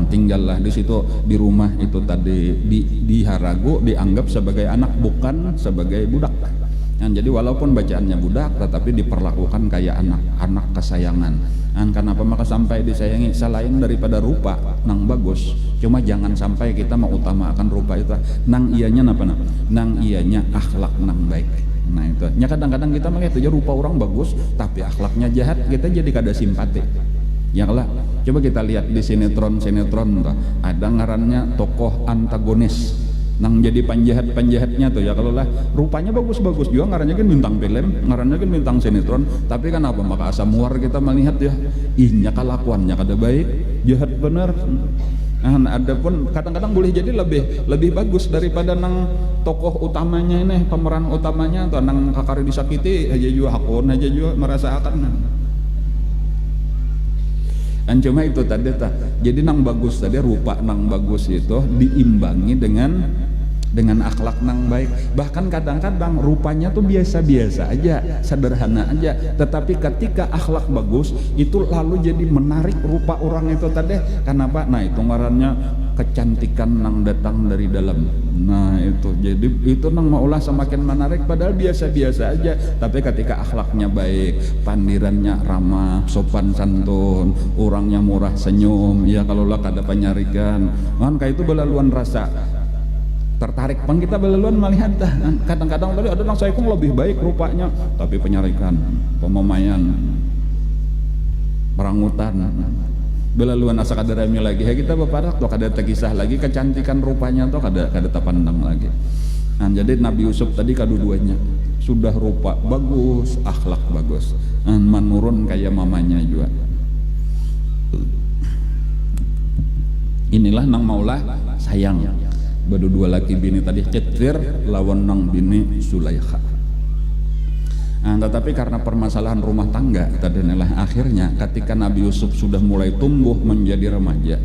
Speaker 1: tinggallah di situ di rumah itu tadi di Haragu dianggap sebagai anak bukan sebagai budak. Jadi walaupun bacaannya budak tetapi diperlakukan kayak anak kesayangan. Kenapa maka sampai disayangi selain daripada rupa nang bagus, cuma jangan sampai kita mengutamakan rupa itu nang ianya apa nang ianya akhlak nang baik. Nah itu nya kadang-kadang kita melihat aja rupa orang bagus tapi akhlaknya jahat, kita jadi kada simpati. Ya lah, coba kita lihat di sinetron ada ngarannya tokoh antagonis nang jadi penjahatnya tuh ya, kalau lah rupanya bagus-bagus juga ngarannya kan bintang film, ngarannya kan bintang sinetron, tapi kan apa maka asa muar kita melihat ya ihnya kelakuannya kada baik, jahat bener. Ada pun kadang-kadang boleh jadi lebih bagus daripada nang tokoh utamanya ini, pemeran utamanya atau nang kakari disakiti aja juga hakun aja juga merasakan. Cuma itu tadi jadi nang bagus tadi rupa nang bagus itu diimbangi dengan akhlak nang baik. Bahkan kadang-kadang rupanya tuh biasa-biasa aja, sederhana aja, tetapi ketika akhlak bagus itu lalu jadi menarik rupa orang itu tadi. Kenapa? Nah itu ngarannya kecantikan nang datang dari dalam. Nah itu jadi itu nang maulah semakin menarik padahal biasa-biasa aja, tapi ketika akhlaknya baik, pandirannya ramah, sopan santun, orangnya murah senyum, ya kalau lah kada penyarikan kan kayak itu belaluan rasa tertarik pang kita belaluan melihat dah. Kadang-kadang tadi ada nang saya kok lebih baik rupanya tapi penyarikan, pemamaian, perangutan belaluan asa kada remi lagi ya kita baparak tuh kada terkisah lagi kecantikan rupanya tuh kada terpandang lagi. Nah jadi Nabi Yusuf tadi kedua-duanya sudah rupa bagus, akhlak bagus, menurun kayak mamanya juga. Inilah nang maulah sayang berdua laki bini tadi Khidr lawan nang bini Zulaikha. Tetapi karena permasalahan rumah tangga tadilah akhirnya ketika Nabi Yusuf sudah mulai tumbuh menjadi remaja,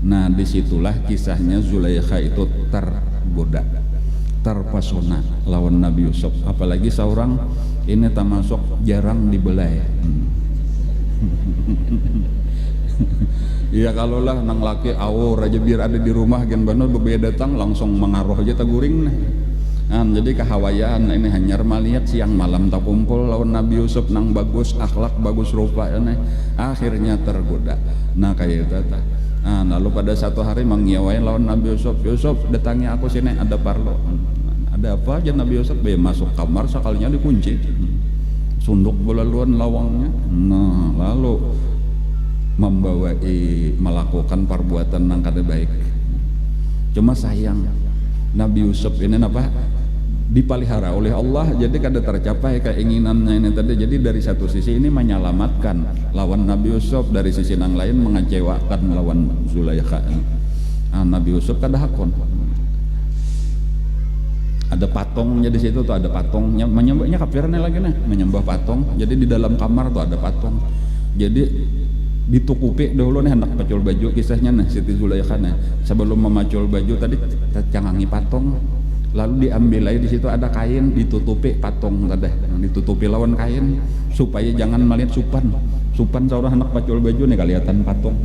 Speaker 1: nah disitulah kisahnya Zulaikha itu tergoda, terpesona lawan Nabi Yusuf, apalagi seorang ini termasuk jarang dibelai. Ya kalau lah nang laki awur aja biar ada di rumah gen bener berbeda datang langsung mengaruh aja taguring. Jadi kehawayaan ini hanya melihat siang malam tak kumpul lawan Nabi Yusuf nang bagus akhlak bagus rupa ini akhirnya tergoda. Nah kayak itu lalu pada satu hari mengiawai lawan Nabi Yusuf, Yusuf datangi aku sini ada parlo. Ada apa aja Nabi Yusuf? Masuk kamar sekalinya dikunci, sunduk belaluan lawangnya. Nah lalu melakukan perbuatan nang kada baik. Cuma sayang Nabi Yusuf ini apa dipelihara oleh Allah, jadi kada tercapai keinginannya ini tadi. Jadi dari satu sisi ini menyelamatkan lawan Nabi Yusuf, dari sisi yang lain mengecewakan lawan Zulaikha. Nabi Yusuf kada hakon. Ada patungnya di situ tuh, ada patungnya menyembahnya kafirnya lagi nih, menyembah patung. Jadi di dalam kamar tuh ada patung. Jadi ditukupi dahulu nih hendak pacul baju, kisahnya nih Siti Zulaikha nih sebelum memacul baju tadi tercangangi patung, lalu diambil lagi di situ ada kain ditutupi patung tadi, ditutupi lawan kain supaya jangan melihat supan seorang hendak pacul baju nih kelihatan patung.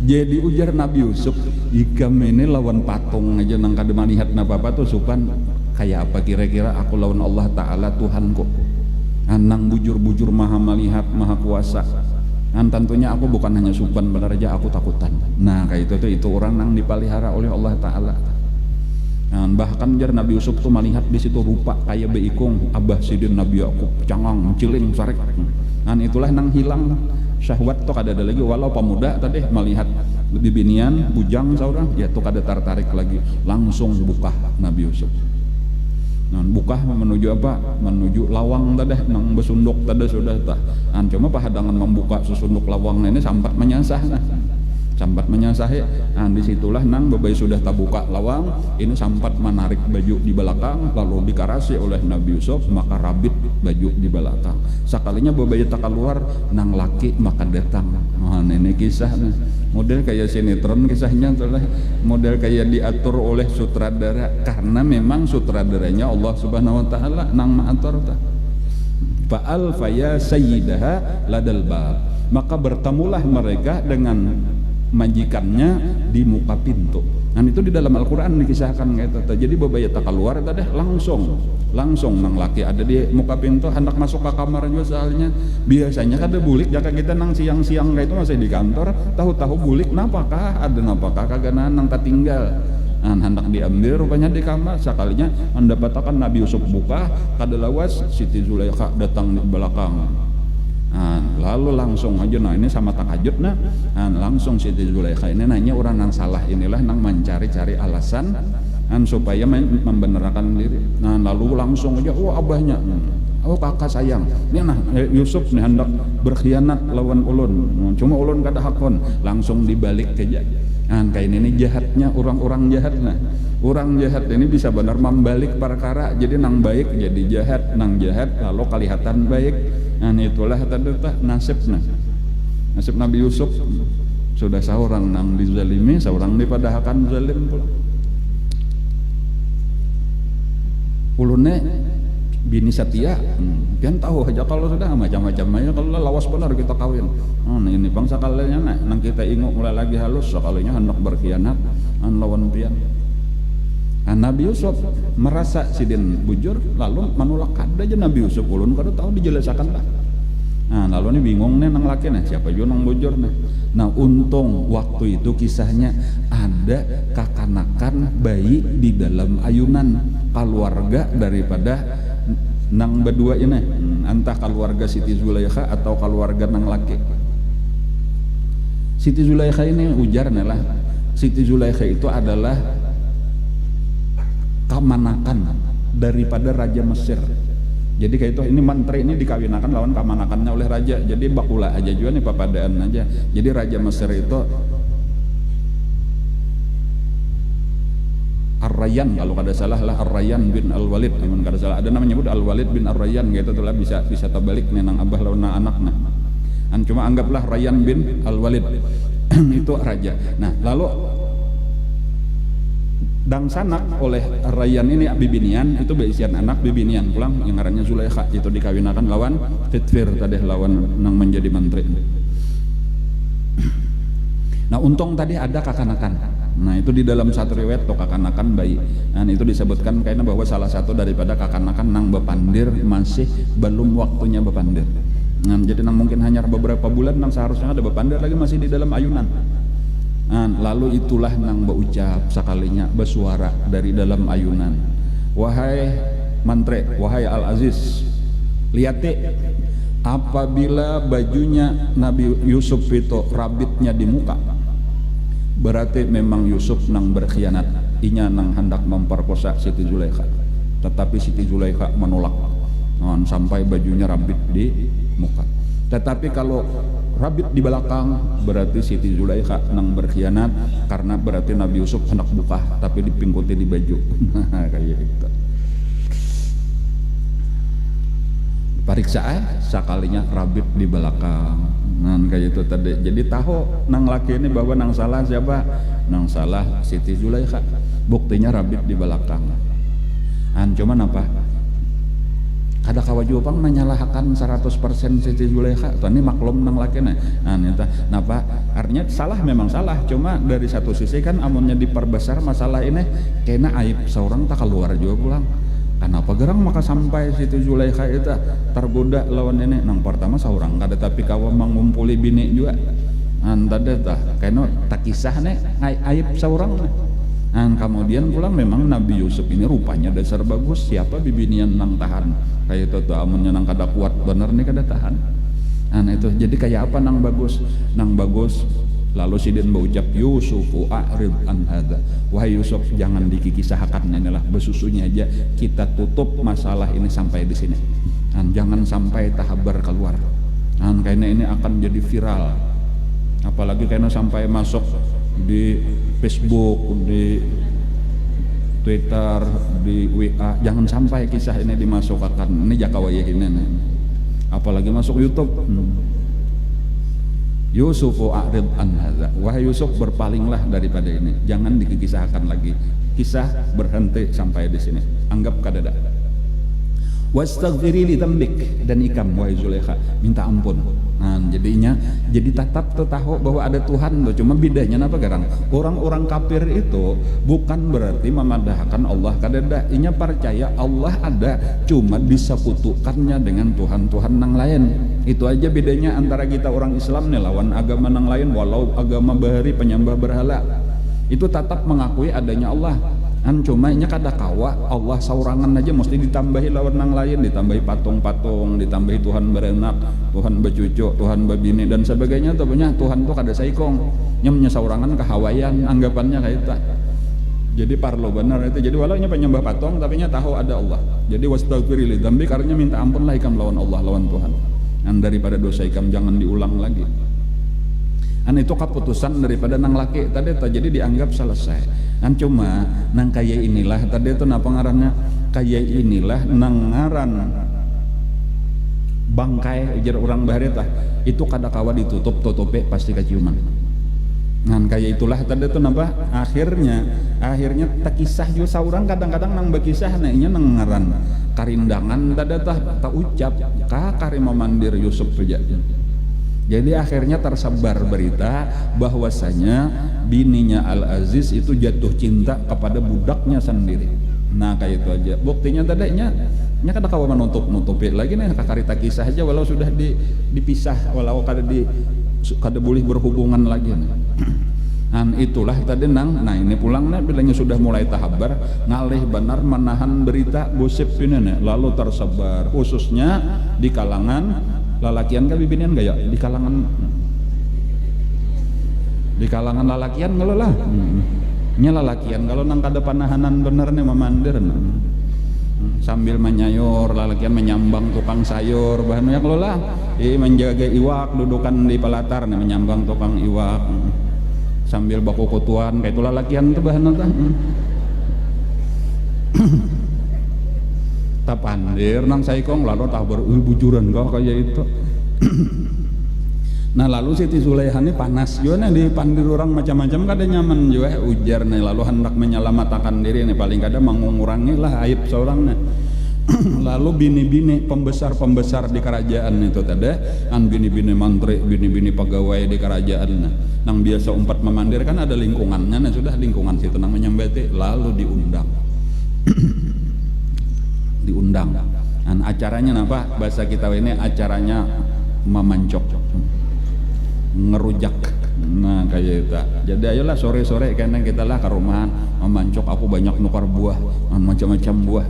Speaker 1: Jadi ujar Nabi Yusuf, ikam ini lawan patung aja nang kada melihat apa-apa tuh supan kayak apa kira-kira aku lawan Allah Ta'ala Tuhanku, nang bujur-bujur maha melihat maha kuasa. Tentunya aku bukan hanya supan benar aja aku takutan. Nah kayak itu orang nang dipelihara oleh Allah Ta'ala. Bahkan jar Nabi Yusuf tuh melihat di situ rupa kayak beikung abah sidin Nabi Yakub cangang ciling sarek. Itulah nang hilang syahwat tuh kada ada lagi, walau pemuda tadi melihat bibinian bujang seorang ya tuh kada tertarik lagi, langsung buka Nabi Yusuf. Buka menuju apa? Menuju lawang tadi nang besunduk tadi sudah tah. Cuma pahadangan membuka susunduk lawang ini sampai menyasah. sampat menyasahi. Disitulah nang bebai sudah tabuka lawang ini sampat menarik baju di belakang lalu dikarasi oleh Nabi Yusuf, maka rabit baju di belakang. Sekalinya bebai tak keluar nang laki maka datang. Ini kisah model kayak sinetron kisahnya, model kayak diatur oleh sutradara karena memang sutradaranya Allah Subhanahu wa taala nang maatur ta. Fa'al faya sayyidaha ladal bab, maka bertemulah mereka dengan majikannya di muka pintu. Itu di dalam Al-Quran dikisahkan gitu. Jadi bebayat tak keluar tadi langsung nang laki ada di muka pintu hendak masuk ke kamar juga. Soalnya biasanya kada bulik jika kita nang siang-siang kayak itu masih di kantor, tahu-tahu bulik napakah ada napakah kagak nang tak tinggal. Hendak diambil rupanya di kamar. Sekalinya mendapatkan Nabi Yusuf buka kada lawas Siti Zulaikha datang di belakang. Lalu langsung aja ini sama takajud langsung Siti Zulaikha ini nanya orang yang salah inilah nang mencari-cari alasan supaya membenarkan diri. Lalu langsung aja abahnya, kakak sayang ini Yusuf nih hendak berkhianat lawan ulun, cuma ulun kada hakon, langsung dibalik aja. Kayak ini jahatnya orang-orang jahat. Orang jahat ini bisa benar membalik perkara, jadi nang baik jadi jahat, nang jahat lalu kelihatan baik. Itulah tadi nasib Nabi Yusuf. Sudah seorang nang dizalimi, seorang dipadahkan zalim pula. Ulunnya bini setia, pian tahu aja kalau sudah macam-macamnya kalau lawas benar kita kawin. Ini bangsa kalian nang kita inguk mulai lagi halus sekalinya hendak berkhianat lawan pian. Nabi Yusuf merasa sidin bujur lalu menolak kada aja Nabi Yusuf ulun kada tahu dijelasakan lah. Lalu ini bingung nih nang laki siapa juga nang bujur nih. Untung waktu itu kisahnya ada kakanakan bayi di dalam ayunan keluarga daripada nang berdua ini, entah keluarga Siti Zulaikha atau keluarga nang laki. Siti Zulaikha ini ujar lah, Siti Zulaikha itu adalah kamanakan daripada Raja Mesir. Jadi kayak itu ini menteri ini dikawinakan lawan kamanakannya oleh raja. Jadi bakula aja juga nih papadaan aja. Jadi Raja Mesir itu Ar-Rayyan kalau kada salah lah, Ar-Rayyan bin Al-Walid, namun kada salah ada namanya nyebut Al-Walid bin Ar-Rayyan gitu tuh lah, bisa terbalik nih nang abah lawan anaknya. Cuma anggaplah Rayyan bin Al-Walid itu raja. Lalu dang sanak oleh Rayyan ini bibinian itu beisian anak bibinian pulang yang ngarannya Zulaikha itu dikawinakan lawan Fitfir tadi lawan nang menjadi menteri. Untung tadi ada kakanakan. Itu di dalam satu riwayat tuh kakanakan bayi. Itu disebutkan kayaknya bahwa salah satu daripada kakanakan nang bepandir masih belum waktunya bepandir. Jadi nang mungkin hanya beberapa bulan nang seharusnya ada bepandir lagi masih di dalam ayunan. Lalu itulah nang berucap sekalinya bersuara dari dalam ayunan, wahai mantre, wahai Al-Aziz, lihat apabila bajunya Nabi Yusuf itu rabitnya di muka, berarti memang Yusuf nang berkhianat, inya nang hendak memperkosa Siti Zulaikha. Tetapi Siti Zulaikha menolak sampai bajunya rabit di muka. Tetapi kalau rabit di belakang berarti Siti Zulaikha nang berkhianat, karena berarti Nabi Yusuf hendak buka tapi dipingkuti di baju. Kayak gitu. Pariksaan sekalinya rabit di belakang. Kayak itu tadi. Jadi tahu nang laki ini bahwa nang salah siapa? Nang salah Siti Zulaikha. Buktinya rabit di belakang. Cuman apa? Kada kawajupang menyalahkan 100% Siti Zulaikha. Ini maklum nang laki napa? Artinya salah memang salah. Cuma dari satu sisi kan amunnya diperbesar masalah ini kena aib seorang tak keluar juga pulang. Kenapa gerang maka sampai Siti Zulaikha itu tergoda lawan ini? Nang pertama seorang kada tapi kawa mengumpuli bini juga. Tadi kena tak kisah nih aib seorang nih. Kemudian pulang memang Nabi Yusuf ini rupanya dasar bagus, siapa bibinian nang tahan kayak itu tuh amunnya nang kada kuat bener nih kada tahan. Itu jadi kayak apa nang bagus lalu sidin berucap Yusufu a'rid an hadza, wahai Yusuf jangan dikisahkan, inilah besusunya aja kita tutup masalah ini sampai di sini. Jangan sampai tahabar keluar. Karena ini akan jadi viral. apalagi karena sampai masuk di Facebook, di Twitter, di WA, jangan sampai kisah ini dimasukkan. Ini jakawaya ini, apalagi masuk YouTube. Yusufu a'rid an hadza, wahai Yusuf berpalinglah daripada ini, jangan dikisahkan lagi. Kisah berhenti sampai di sini, anggap kadada. Wastaghfiri li dzambik, dan ikam wahai Zulaikha minta ampun. Nah, jadinya jadi tetap tahu bahwa ada Tuhan tuh, cuma bedanya apa garang? Orang-orang kafir itu bukan berarti memadahkan Allah kadada, inya percaya Allah ada, cuma disekutukannya dengan Tuhan-Tuhan yang lain. Itu aja bedanya antara kita orang Islam nih lawan agama yang lain, walau agama bahari penyembah berhala. Itu tetap mengakui adanya Allah. Cuma nya kada kawa Allah saurangan aja mesti ditambahi lawan nang lain, ditambahi patung-patung, ditambahi Tuhan berenak, Tuhan becucu, Tuhan babini dan sebagainya. Tuh Tuhan tuh kada saikong, nya saurangan kehawayan anggapannya kayak itu. Jadi parlo benar itu. Jadi walau nya penyembah patung tapi nya tahu ada Allah. Jadi wastaghfiri li dzambi, karena minta ampun lah ikam lawan Allah, lawan Tuhan. Dan daripada dosa ikam jangan diulang lagi. Itu keputusan daripada nang laki tadi, jadi dianggap selesai. Cuma nang kaya inilah tadi itu napa ngarannya, kaya inilah nang ngaran bangkai ujar orang bahari tah itu kada kawa ditutup tutupe pasti kaciuman. Ngan kaya itulah tadi itu napa akhirnya tak kisah juga saurang kadang-kadang nang berkisah nya nang ngaran karindangan tadi tah tak ucap ka karima mandir Yusuf saja. Jadi akhirnya tersebar berita bahwasanya bininya Al-Aziz itu jatuh cinta kepada budaknya sendiri. Nah kayak itu aja. Buktinya tadinya kada kawa menutupi lagi nih kakarita kisah aja, walau sudah dipisah, walau kada boleh berhubungan lagi. Dan itulah tadi nah ini pulangnya bilangnya sudah mulai tahabar ngalih benar menahan berita gosip ini nih, lalu tersebar khususnya di kalangan lalakian kan bibinian gak ya di kalangan lalakian ngelola nya lalakian kalau nang kada panahanan bener nih memandir sambil menyayor lalakian menyambang tukang sayur bahannya ngelola menjaga iwak dudukan di pelatar nih menyambang tukang iwak sambil baku kutuan kayak itu lalakian tuh bahannya tak pandir nang saikong lalu tak bujuran kau kayak itu. Nah lalu Siti Zulaikha ini panas juga nih dipandir orang macam-macam kada nyaman juga ujar nih, lalu hendak menyelamatkan diri nih, paling kada mengurangi lah aib seorang nih. Lalu bini-bini pembesar di kerajaan itu tadi bini-bini mantri, bini-bini pegawai di kerajaan nang biasa umpat memandir kan ada lingkungannya, nah sudah lingkungan situ nang menyembeti lalu diundang. Dan acaranya apa bahasa kita ini acaranya memancok ngerujak, nah kayak itu. Jadi ayolah sore-sore karena kita lah ke rumahan memancok, aku banyak nukar buah macam-macam buah.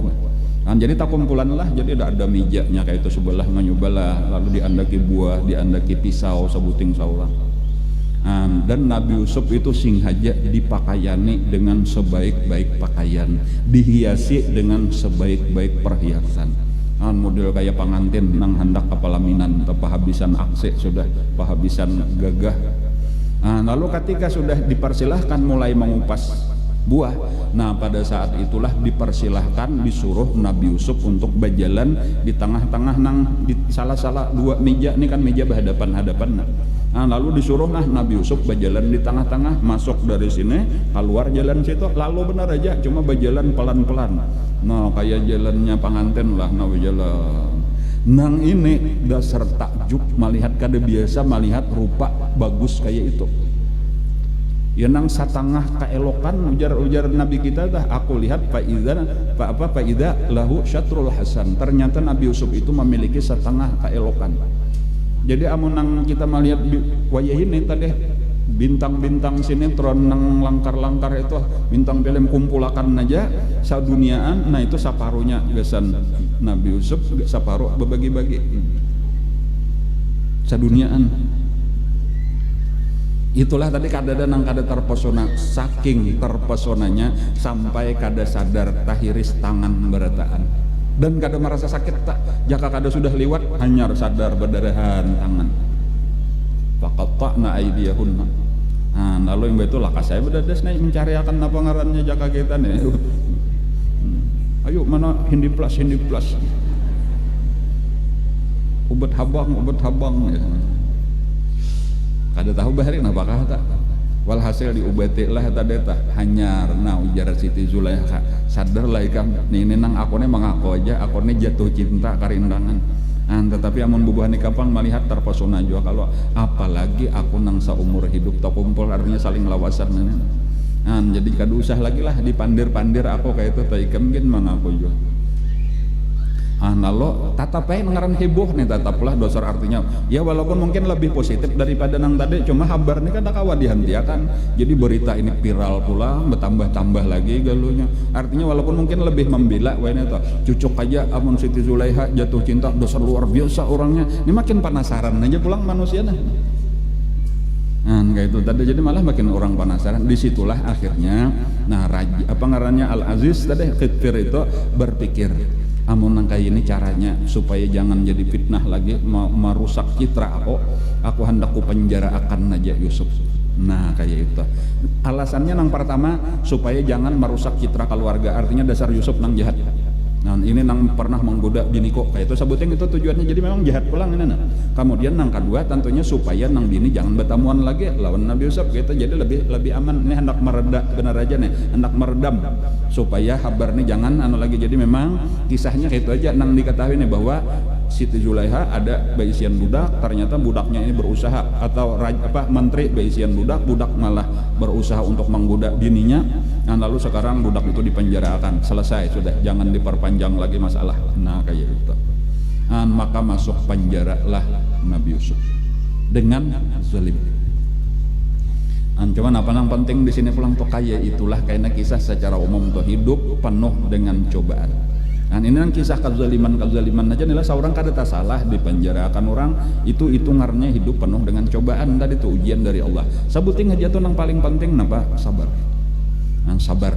Speaker 1: Jadi tak kumpulan lah, jadi ada mijanya kayak itu sebelah menyubalah, lalu diandaki buah, diandaki pisau sebuting saurang. Dan Nabi Yusuf itu singhaja dipakaiani dengan sebaik-baik pakaian, dihiasi dengan sebaik-baik perhiasan. Model kayak pengantin nang hendak kepelaminan, pahabisan akse sudah, pahabisan gagah. Lalu ketika sudah dipersilahkan mulai mengupas buah, nah pada saat itulah dipersilahkan disuruh Nabi Yusuf untuk berjalan di tengah-tengah nang di salah-salah dua meja, ini kan meja berhadapan-hadapan. Lalu disuruh Nabi Yusuf berjalan di tengah-tengah, masuk dari sini, keluar jalan situ, lalu benar aja cuma berjalan pelan-pelan. Nah kayak jalannya pengantin lah, nah jalan. Nang ini dasar takjub melihat kada biasa melihat rupa bagus kayak itu. Ya nang satangah keelokan ujar Nabi kita dah aku lihat faida lahu syatrul hasan. Ternyata Nabi Yusuf itu memiliki setengah keelokan. Jadi amunang kita melihat wayah ini tadi bintang-bintang sinetron nang langkar-langkar itu bintang film kumpulakan aja saduniaan, nah itu saparuhnya gesan Nabi Yusuf, saparuh berbagi-bagi saduniaan. Itulah tadi kada nang kada terpesona, saking terpesonanya sampai kada sadar tahiris tangan berataan. Dan kada merasa sakit tak, jika kada sudah liwat hanya sadar berdarahan tangan. faqatta'na aydiyahunna. Lalu yang betul lah saya bedadas naik mencari akan apa ngarannya jaka kita nih. Ayo mana Hindi Plus ubat habang ya. Kada tahu bahari apakah tak walhasil diubati lah tadeta hanya na ujar Siti Zulaikha sadar lah ikam ini nang aku nih mengaku aja aku nih jatuh cinta karindangan. Tetapi amun bubuhan kapang melihat terpesona juga kalau apalagi aku nang seumur hidup tak kumpul artinya saling lawasan. Jadi kada usah lagi lah dipandir-pandir aku kayak itu tak ikam mungkin mana aku juga. Lalu tatapnya ngaran heboh nih tataplah dosar artinya ya walaupun mungkin lebih positif daripada nang tadi cuma kabar ini kan kawa dihentiakan jadi berita ini viral pula bertambah-tambah lagi galunya artinya walaupun mungkin lebih membela wene tuh cucuk aja amun Siti Zulaikha jatuh cinta dosar luar biasa orangnya ini makin penasaran aja pulang manusia nah kayak itu tadi jadi malah makin orang penasaran disitulah akhirnya nah raja apa ngarannya Al Aziz tadi Khidr itu berpikir amun nang kayak ini caranya supaya jangan jadi fitnah lagi merusak citra aku hendak ku penjara akan aja Yusuf. Nah kayak itu alasannya nang pertama supaya jangan merusak citra keluarga artinya dasar Yusuf nang jahat. Nah ini nang pernah menggoda bini kok kayak itu sebutin itu tujuannya jadi memang jahat pulang ini nah. Kemudian nang kedua tentunya supaya nang bini jangan bertamuan lagi lawan Nabi Yusuf gitu jadi lebih aman ini hendak meredak benar aja nih hendak meredam supaya kabar nih jangan lagi jadi memang kisahnya kayak itu aja nang diketahui nih bahwa Siti Zulaikha ada baisian budak ternyata budaknya ini berusaha atau menteri baisian budak malah berusaha untuk menggoda bininya lalu sekarang budak itu dipenjarakan selesai sudah jangan diperpanjang lagi masalah nah kayak itu maka masuk penjara lah Nabi Yusuf dengan zalim. Cuman apa yang penting di sini pulang tuh kayak itulah karena kisah secara umum tuh hidup penuh dengan cobaan. Ini kan kisah kezaliman aja nih lah seorang kada tak salah dipenjarakan orang itu ngarannya hidup penuh dengan cobaan tadi tuh ujian dari Allah. Sebutin aja tuh yang paling penting napa sabar. Sabar.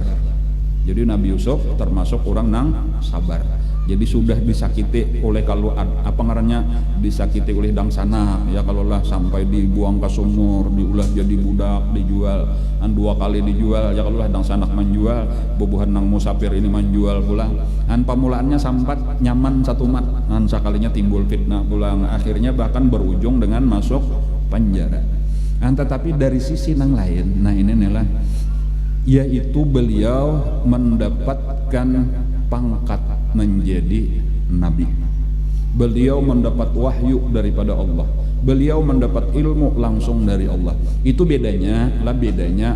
Speaker 1: Jadi Nabi Yusuf termasuk orang nang sabar. Jadi sudah disakiti oleh kalau apa ngarannya disakiti oleh dangsana ya kalau lah sampai dibuang ke sumur diulah jadi budak dijual 2 kali dijual ya kalau lah dangsana menjual bubuhan nang musafir ini menjual pulang pamulaannya sampat nyaman satu mat sekalinya timbul fitnah pulang akhirnya bahkan berujung dengan masuk penjara tetapi dari sisi nang lain nah ini adalah yaitu beliau mendapatkan pangkat menjadi nabi. Beliau mendapat wahyu daripada Allah. Beliau mendapat ilmu langsung dari Allah. Itu bedanya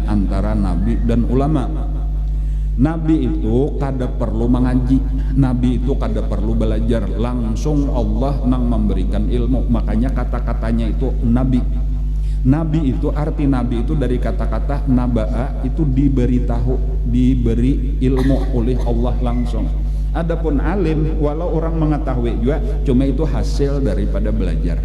Speaker 1: antara nabi dan ulama. Nabi itu kada perlu mengaji, nabi itu kada perlu belajar, langsung Allah nang memberikan ilmu. Makanya kata-katanya itu nabi. Nabi itu arti nabi itu dari kata-kata naba'a itu diberitahu, diberi ilmu oleh Allah langsung. Adapun alim walau orang mengetahui juga cuma itu hasil daripada belajar.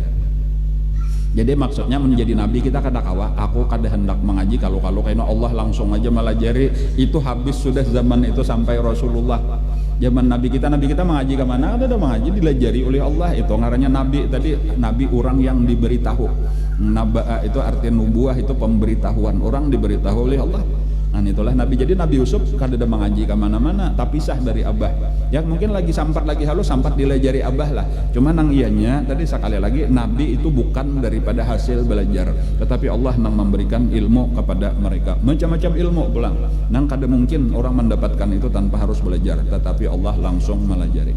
Speaker 1: Jadi maksudnya menjadi nabi kita kada kawa aku kada hendak mengaji kalau karena Allah langsung aja melajari itu habis sudah zaman itu sampai Rasulullah. Zaman nabi kita mengaji ke mana? Ada mengaji dilajari oleh Allah itu ngarannya nabi tadi nabi orang yang diberitahu. Naba'a itu artinya nubuah itu pemberitahuan orang diberitahu oleh Allah. Nah itulah Nabi. Jadi Nabi Yusuf kada ada mengaji ke mana-mana tapi sah dari abah ya mungkin lagi sampat dilajari abah lah cuma nang ianya tadi sekali lagi Nabi itu bukan daripada hasil belajar tetapi Allah nang memberikan ilmu kepada mereka macam-macam ilmu pulang nang kada mungkin orang mendapatkan itu tanpa harus belajar tetapi Allah langsung melajari.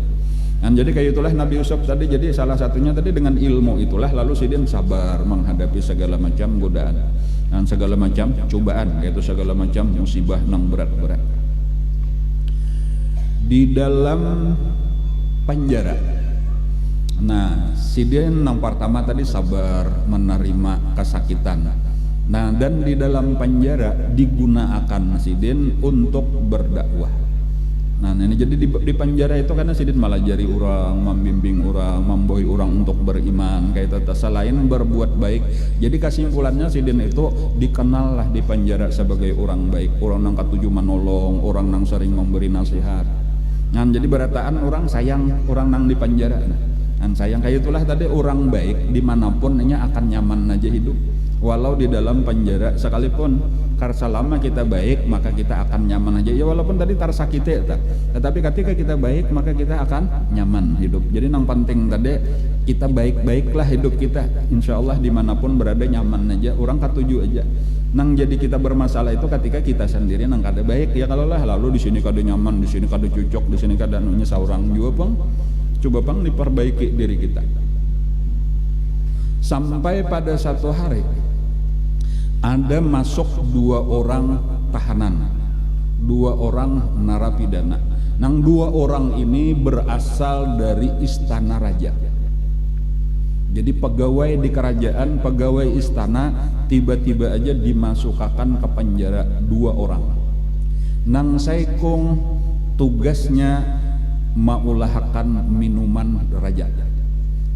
Speaker 1: Jadi kayak itulah Nabi Yusuf tadi jadi salah satunya tadi dengan ilmu itulah lalu sidin sabar menghadapi segala macam godaan dan segala macam cobaan yaitu segala macam musibah nang berat-berat di dalam penjara. Nah sidin nang pertama tadi sabar menerima kesakitan. Nah dan di dalam penjara digunakan sidin untuk berdakwah. Nah ini jadi di penjara itu karena sidin melajari orang, membimbing orang, membohi orang untuk beriman kayak itu selain berbuat baik. Jadi kesimpulannya sidin itu dikenal lah di penjara sebagai orang baik, orang nang katuju menolong, orang nang sering memberi nasihat. Nah jadi berataan orang sayang orang nang di penjara. sayang kayak itulah tadi orang baik dimanapun nya akan nyaman aja hidup, walau di dalam penjara sekalipun. Karena selama kita baik maka kita akan nyaman aja ya, walaupun tadi tersakiti tetapi ketika kita baik maka kita akan nyaman hidup. Jadi yang penting tadi kita baik-baiklah hidup kita, insya Allah dimanapun berada nyaman aja, orang katuju aja. Nang jadi kita bermasalah itu ketika kita sendiri nang kada baik ya, kalau lah lalu di sini kada nyaman, di sini kada cocok, di sini kada nunya saurang juga pang, coba pang diperbaiki diri kita. Sampai pada satu hari ada masuk 2 orang tahanan, 2 orang narapidana. Nang 2 orang ini berasal dari istana raja. Jadi pegawai di kerajaan, pegawai istana tiba-tiba aja dimasukkan ke penjara 2 orang. Nang saikung tugasnya maulahakan minuman raja.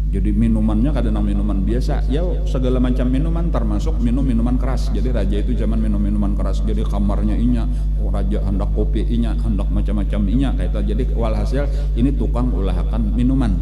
Speaker 1: Jadi minumannya kadang minuman biasa, ya segala macam minuman termasuk minuman keras. Jadi raja itu zaman minuman keras. Jadi kamarnya inya, raja hendak kopi inya, hendak macam-macam inya kayak itu. Jadi walhasil ini tukang ulahakan minuman.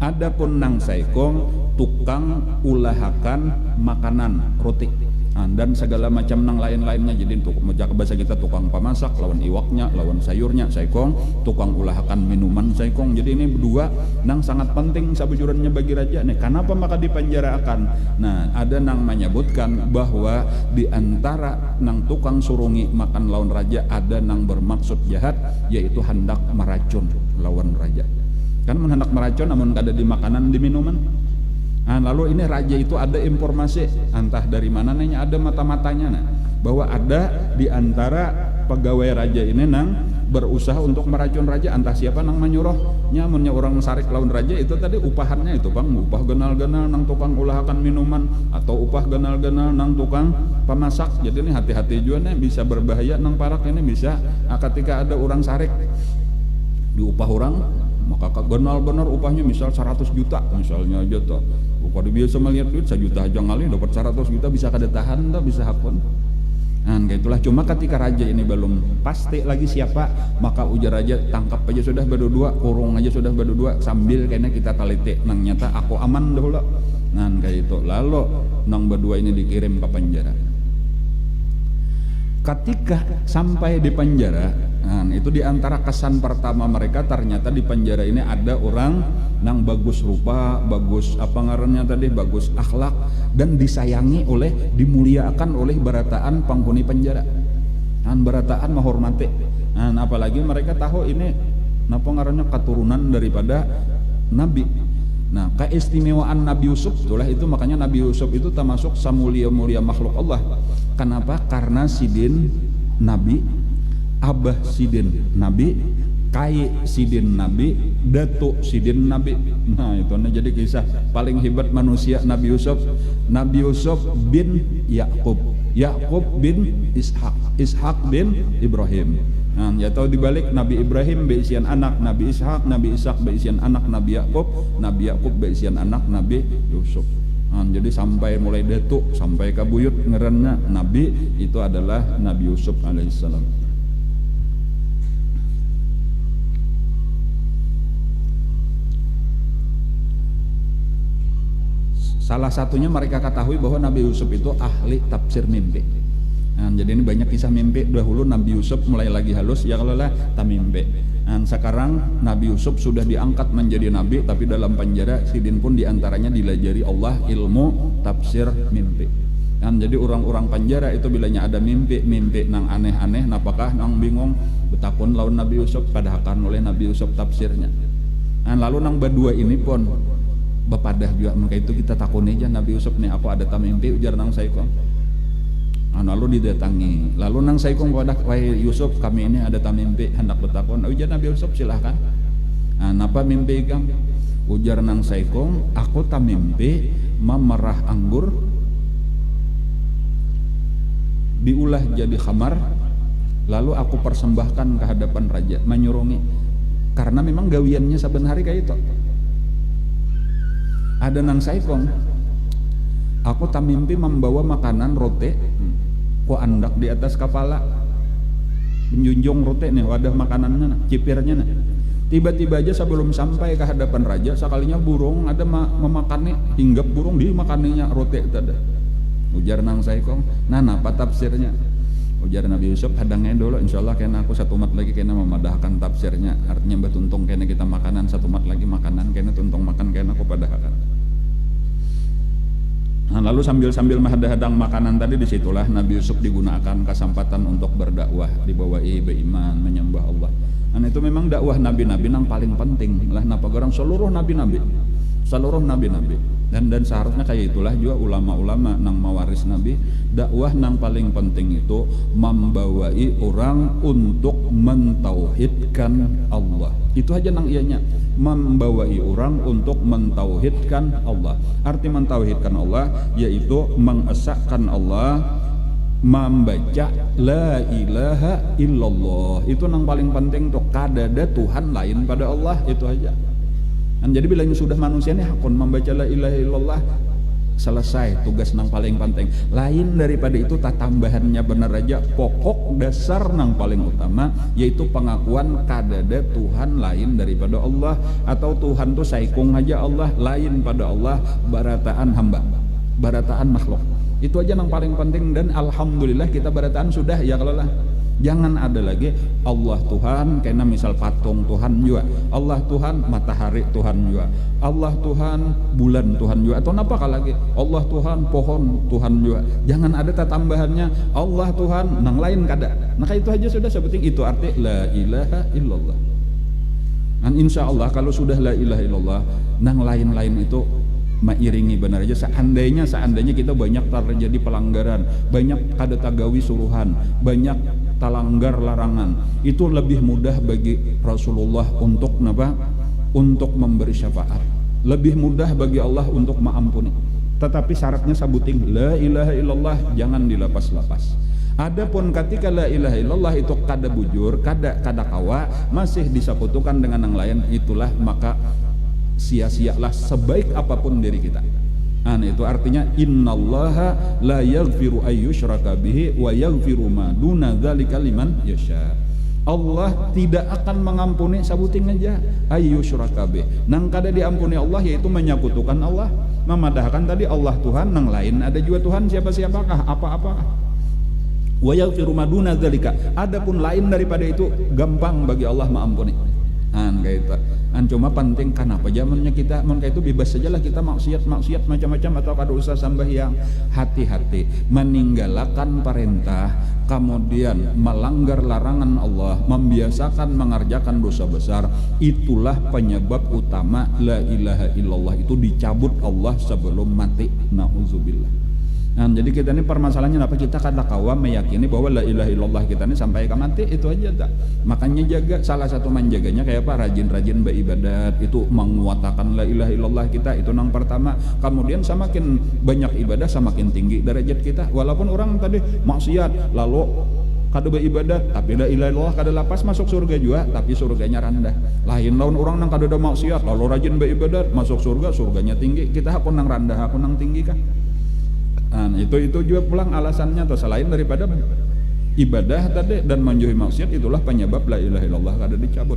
Speaker 1: Adapun nang saikong tukang ulahakan makanan, roti. Dan segala macam nang lain-lainnya. Jadi untuk bahasa kita tukang pemasak, lawan iwaknya, lawan sayurnya, saikong, tukang ulahakan minuman, saikong. Jadi ini berdua nang sangat penting sabujurannya bagi raja nih. Kenapa maka dipenjarakan? Nah, ada nang menyebutkan bahwa di antara nang tukang surungi makan lawan raja ada nang bermaksud jahat, yaitu hendak meracun lawan raja. Kan hendak meracun namun kada di makanan, di minuman. Nah, lalu ini raja itu ada informasi entah dari mana nanya, ada mata-matanya bahwa ada di antara pegawai raja ini nang berusaha untuk meracun raja, entah siapa nang menyuruhnya. Munnya orang sarik lawan raja itu tadi upahannya itu bang, upah genal-genal nang tukang ulahakan minuman atau upah genal-genal nang tukang pemasak. Jadi ini hati-hati juga nih, bisa berbahaya nang parak ini bisa ketika ada orang sarik diupah orang, maka benar-benar upahnya misal 100 juta misalnya aja tuh. Kalau biasa melihat duit 1 juta aja kali dapat 100 juta bisa kada tahan dah, bisa hakun. Nah, kayak itulah. Cuma ketika raja ini belum pasti lagi siapa, maka ujar raja tangkap aja sudah berdua, kurung aja sudah berdua, sambil kayaknya kita talite nang nyata aku aman dahulu. Nah, kayak itu. Lalu nang berdua ini dikirim ke penjara. Ketika sampai di penjara, nah, itu diantara kesan pertama mereka, ternyata di penjara ini ada orang nang bagus rupa, bagus apa ngarannya tadi, bagus akhlak, dan disayangi oleh, dimuliakan oleh barataan penghuni penjara. Dan barataan menghormati. Nah, apalagi mereka tahu ini napa ngarannya keturunan daripada nabi. Nah, keistimewaan Nabi Yusuf itulah itu, makanya Nabi Yusuf itu termasuk samulia-mulia makhluk Allah. Kenapa? Karena sidin Nabi, abah sidin Nabi, kai sidin Nabi, datuk sidin Nabi. Nah, itu jadi kisah paling hebat manusia Nabi Yusuf. Nabi Yusuf bin Yakub, Yakub bin Ishak, Ishak bin Ibrahim. Nah, ya tahu dibalik Nabi Ibrahim beisian anak Nabi Ishak, Nabi Ishak beisian anak Nabi Yakub, Nabi Yakub beisian anak Nabi Yusuf. Nah, jadi sampai mulai datuk sampai ke buyut ngerennya Nabi itu adalah Nabi Yusuf alaihissalam. Salah satunya mereka ketahui bahwa Nabi Yusuf itu ahli tafsir mimpi. Nah, jadi ini banyak kisah mimpi. Dahulu Nabi Yusuf mulai lagi halus ya kalau lah tamimpi. Nah, sekarang Nabi Yusuf sudah diangkat menjadi nabi, tapi dalam penjara sidin pun diantaranya dilajari Allah ilmu tafsir mimpi. Nah, jadi orang-orang penjara itu bilanya ada mimpi nang aneh-aneh, napakah nang bingung betakun lawan Nabi Yusuf, padahkan oleh Nabi Yusuf tafsirnya. Nah, lalu nang berdua ini pun bepadah juga, maka itu kita takun aja Nabi Yusuf nih, aku ada tamimpi ujar nang saya kok. Lalu didatangi, lalu nang saikong wadah wahai Yusuf, kami ini ada tamimpi hendak bertakon. Ujar Nabi Yusuf, silahkan. Napa mimpi kang? Ujar nang saikong, aku tamimpi memerah anggur diulah jadi khamar, lalu aku persembahkan ke hadapan raja, menyurungi. Karena memang gawiannya saben hari kayak itu. Ada nang saikong, aku tamimpi membawa makanan roti, kok andak di atas kepala, menjunjung roti nih, wadah makanannya, cipirnya nih. Tiba-tiba aja sebelum sampai ke hadapan raja, sekalinya burung ada memakannya, hinggap burung dimakaninya roti tadi. Ujar nang saikong, nah apa tafsirnya? Ujar Nabi Yusuf, hadangnya dulu, insya Allah kena aku satu mat lagi kena memadahkan tafsirnya. Artinya betuntung kena kita makanan, satu mat lagi makanan, kena tuntung makan kena aku padahkan. Nah, lalu sambil menghadang makanan tadi, disitulah Nabi Yusuf digunakan kesempatan untuk berdakwah, dibawahi beriman, menyembah Allah. Dan itu memang dakwah nabi-nabi yang paling penting lah, napa orang seluruh nabi-nabi dan seharusnya kayak itulah juga ulama-ulama nang mawaris nabi. Dakwah nang paling penting itu membawai orang untuk mentauhidkan Allah. Itu aja nang ianya, membawai orang untuk mentauhidkan Allah. Arti mentauhidkan Allah yaitu mengesahkan Allah, membaca la ilaha illallah. Itu yang paling penting tuh, kadada Tuhan lain pada Allah, itu aja. Dan jadi bila sudah manusia nih hakun membaca la ilaha illallah, selesai tugas yang paling penting. Lain daripada itu tak tambahannya benar aja. Pokok dasar yang paling utama yaitu pengakuan kadada Tuhan lain daripada Allah, atau Tuhan tuh saikung aja Allah, lain pada Allah, barataan hamba, barataan makhluk. Itu aja yang paling penting. Dan alhamdulillah kita barataan sudah ya. Kalau lah jangan ada lagi Allah Tuhan karena misal patung Tuhan juga, Allah Tuhan matahari Tuhan juga, Allah Tuhan bulan Tuhan juga, atau apa lagi Allah Tuhan pohon Tuhan juga. Jangan ada tambahannya Allah Tuhan nang lain kada. Nah itu aja sudah sepenting itu arti la ilaha illallah. Dan insya Allah kalau sudah la ilaha illallah, nang lain-lain itu mengiringi benar aja. Seandainya kita banyak terjadi pelanggaran, banyak kada tagawi suruhan, banyak talanggar larangan, itu lebih mudah bagi Rasulullah untuk napa? Untuk memberi syafaat. Lebih mudah bagi Allah untuk mengampuni. Tetapi syaratnya sabuting la ilaha illallah, jangan dilapas-lapas. Adapun ketika la ilaha illallah itu kada bujur, kada kawa, masih disaputukan dengan yang lain, itulah maka sia-sialah sebaik apapun diri kita. Nah itu artinya innallaha la yaghfiru ayyushraka bihi wa yaghfiru ma duna dzalika liman yasha. Allah tidak akan mengampuni sabuting aja ayyushraka bih. Nang kada diampuni Allah yaitu menyekutukan Allah, memadahkan tadi Allah Tuhan nang lain ada juga Tuhan siapa-siapakah, apa-apakah. Wa yaghfiru ma duna dzalika. Adapun lain daripada itu gampang bagi Allah mengampuni. Kayak itu. Cuma penting kenapa zamannya kita mereka itu bebas sajalah kita maksiat macam-macam atau kada usah sembahyang. Hati-hati meninggalkan perintah, kemudian melanggar larangan Allah, membiasakan mengerjakan dosa besar, itulah penyebab utama la ilaha illallah itu dicabut Allah sebelum mati. Nauzubillah. Nah, jadi kita ini permasalahannya apa? Kita kada kawa meyakini bahwa la ilaha illallah kita ini sampai ke mati, itu aja tak. Makanya jaga, salah satu menjaganya kayak apa? Rajin-rajin beribadat, itu menguatakan la ilaha illallah kita, itu yang pertama. Kemudian semakin banyak ibadah semakin tinggi derajat kita. Walaupun orang tadi maksiat lalu kada beribadat tapi la ilaha illallah kada lapas masuk surga juga, tapi surganya rendah. Lain lawan orang nang kada ada maksiat lalu rajin beribadat masuk surga, surganya tinggi. Kita hakun nang rendah, hakun nang tinggi kah? Nah, itu juga pulang alasannya atau selain daripada ibadah tadi dan menjauhi maksiat, itulah penyebab la ilaha illallah kada dicabut.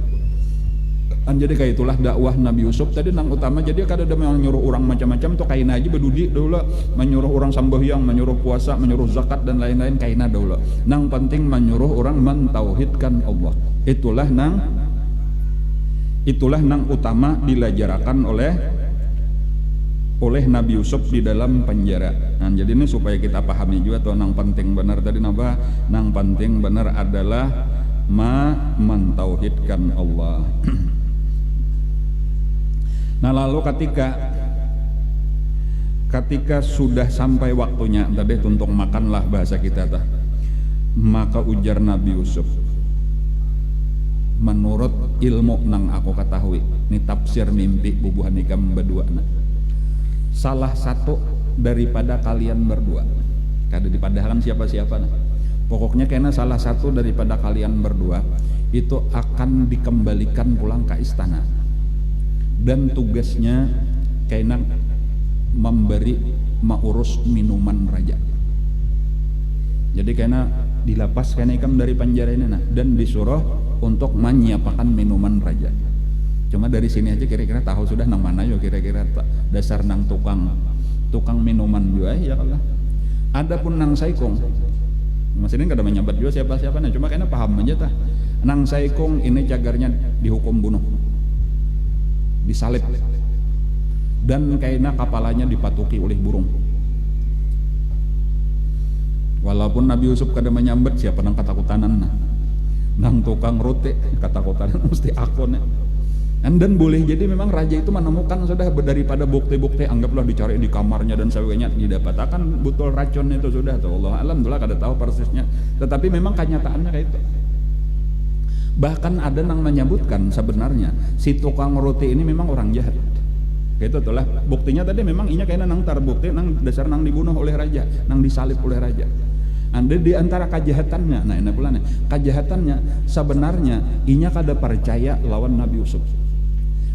Speaker 1: Jadi kayak itulah dakwah Nabi Yusuf tadi nang utama. Jadi kada ada menyuruh orang macam-macam tuh kaina aja bedudi dulu, menyuruh orang sembahyang, menyuruh puasa, menyuruh zakat dan lain-lain kaina dulu. Nang penting menyuruh orang mentauhidkan Allah. Itulah nang utama dilajarakan oleh Nabi Yusuf di dalam penjara. Nah, jadi ini supaya kita pahami juga tuh nang penting benar tadi napa? Nang penting benar adalah mentauhidkan Allah. Nah, lalu ketika sudah sampai waktunya tadi tuntung makanlah bahasa kita tah. Maka ujar Nabi Yusuf, menurut ilmu nang aku ketahui, ini tafsir mimpi bubuhan ikam berdua. Salah satu daripada kalian berdua, kada dipadahkan siapa-siapa. Pokoknya karena salah satu daripada kalian berdua itu akan dikembalikan pulang ke istana dan tugasnya karena mengurus minuman raja. Jadi karena dilepas karena ikam dari penjara ini dan disuruh untuk menyiapkan minuman raja. Cuma dari sini aja kira-kira tahu sudah nang mana yo kira-kira dasar nang tukang minuman juga ya kalau. Adapun nang saikong, Mas ini kada menyambat juga siapa-siapa nih, cuma kayaknya paham aja tah. Nang saikong ini cagarnya dihukum bunuh, disalib, dan kayaknya kepalanya dipatuki oleh burung. Walaupun Nabi Yusuf kada menyambat siapa nang ketakutan nang tukang roti ketakutan mesti akonnya. Dan boleh jadi memang raja itu menemukan sudah daripada bukti-bukti, anggaplah dicari di kamarnya dan sebagainya, didapatkan betul racun itu sudah tuh Allah alhamdulillah kada tahu persisnya, tetapi memang kenyataannya kayak itu. Bahkan ada yang menyebutkan sebenarnya si tukang roti ini memang orang jahat. Itu itulah buktinya tadi memang inya kayaknya nang terbukti nang dasar nang dibunuh oleh raja, nang disalib oleh raja. Anda di antara kejahatannya, nah ini pula nih, kejahatannya sebenarnya inya kada percaya lawan Nabi Yusuf.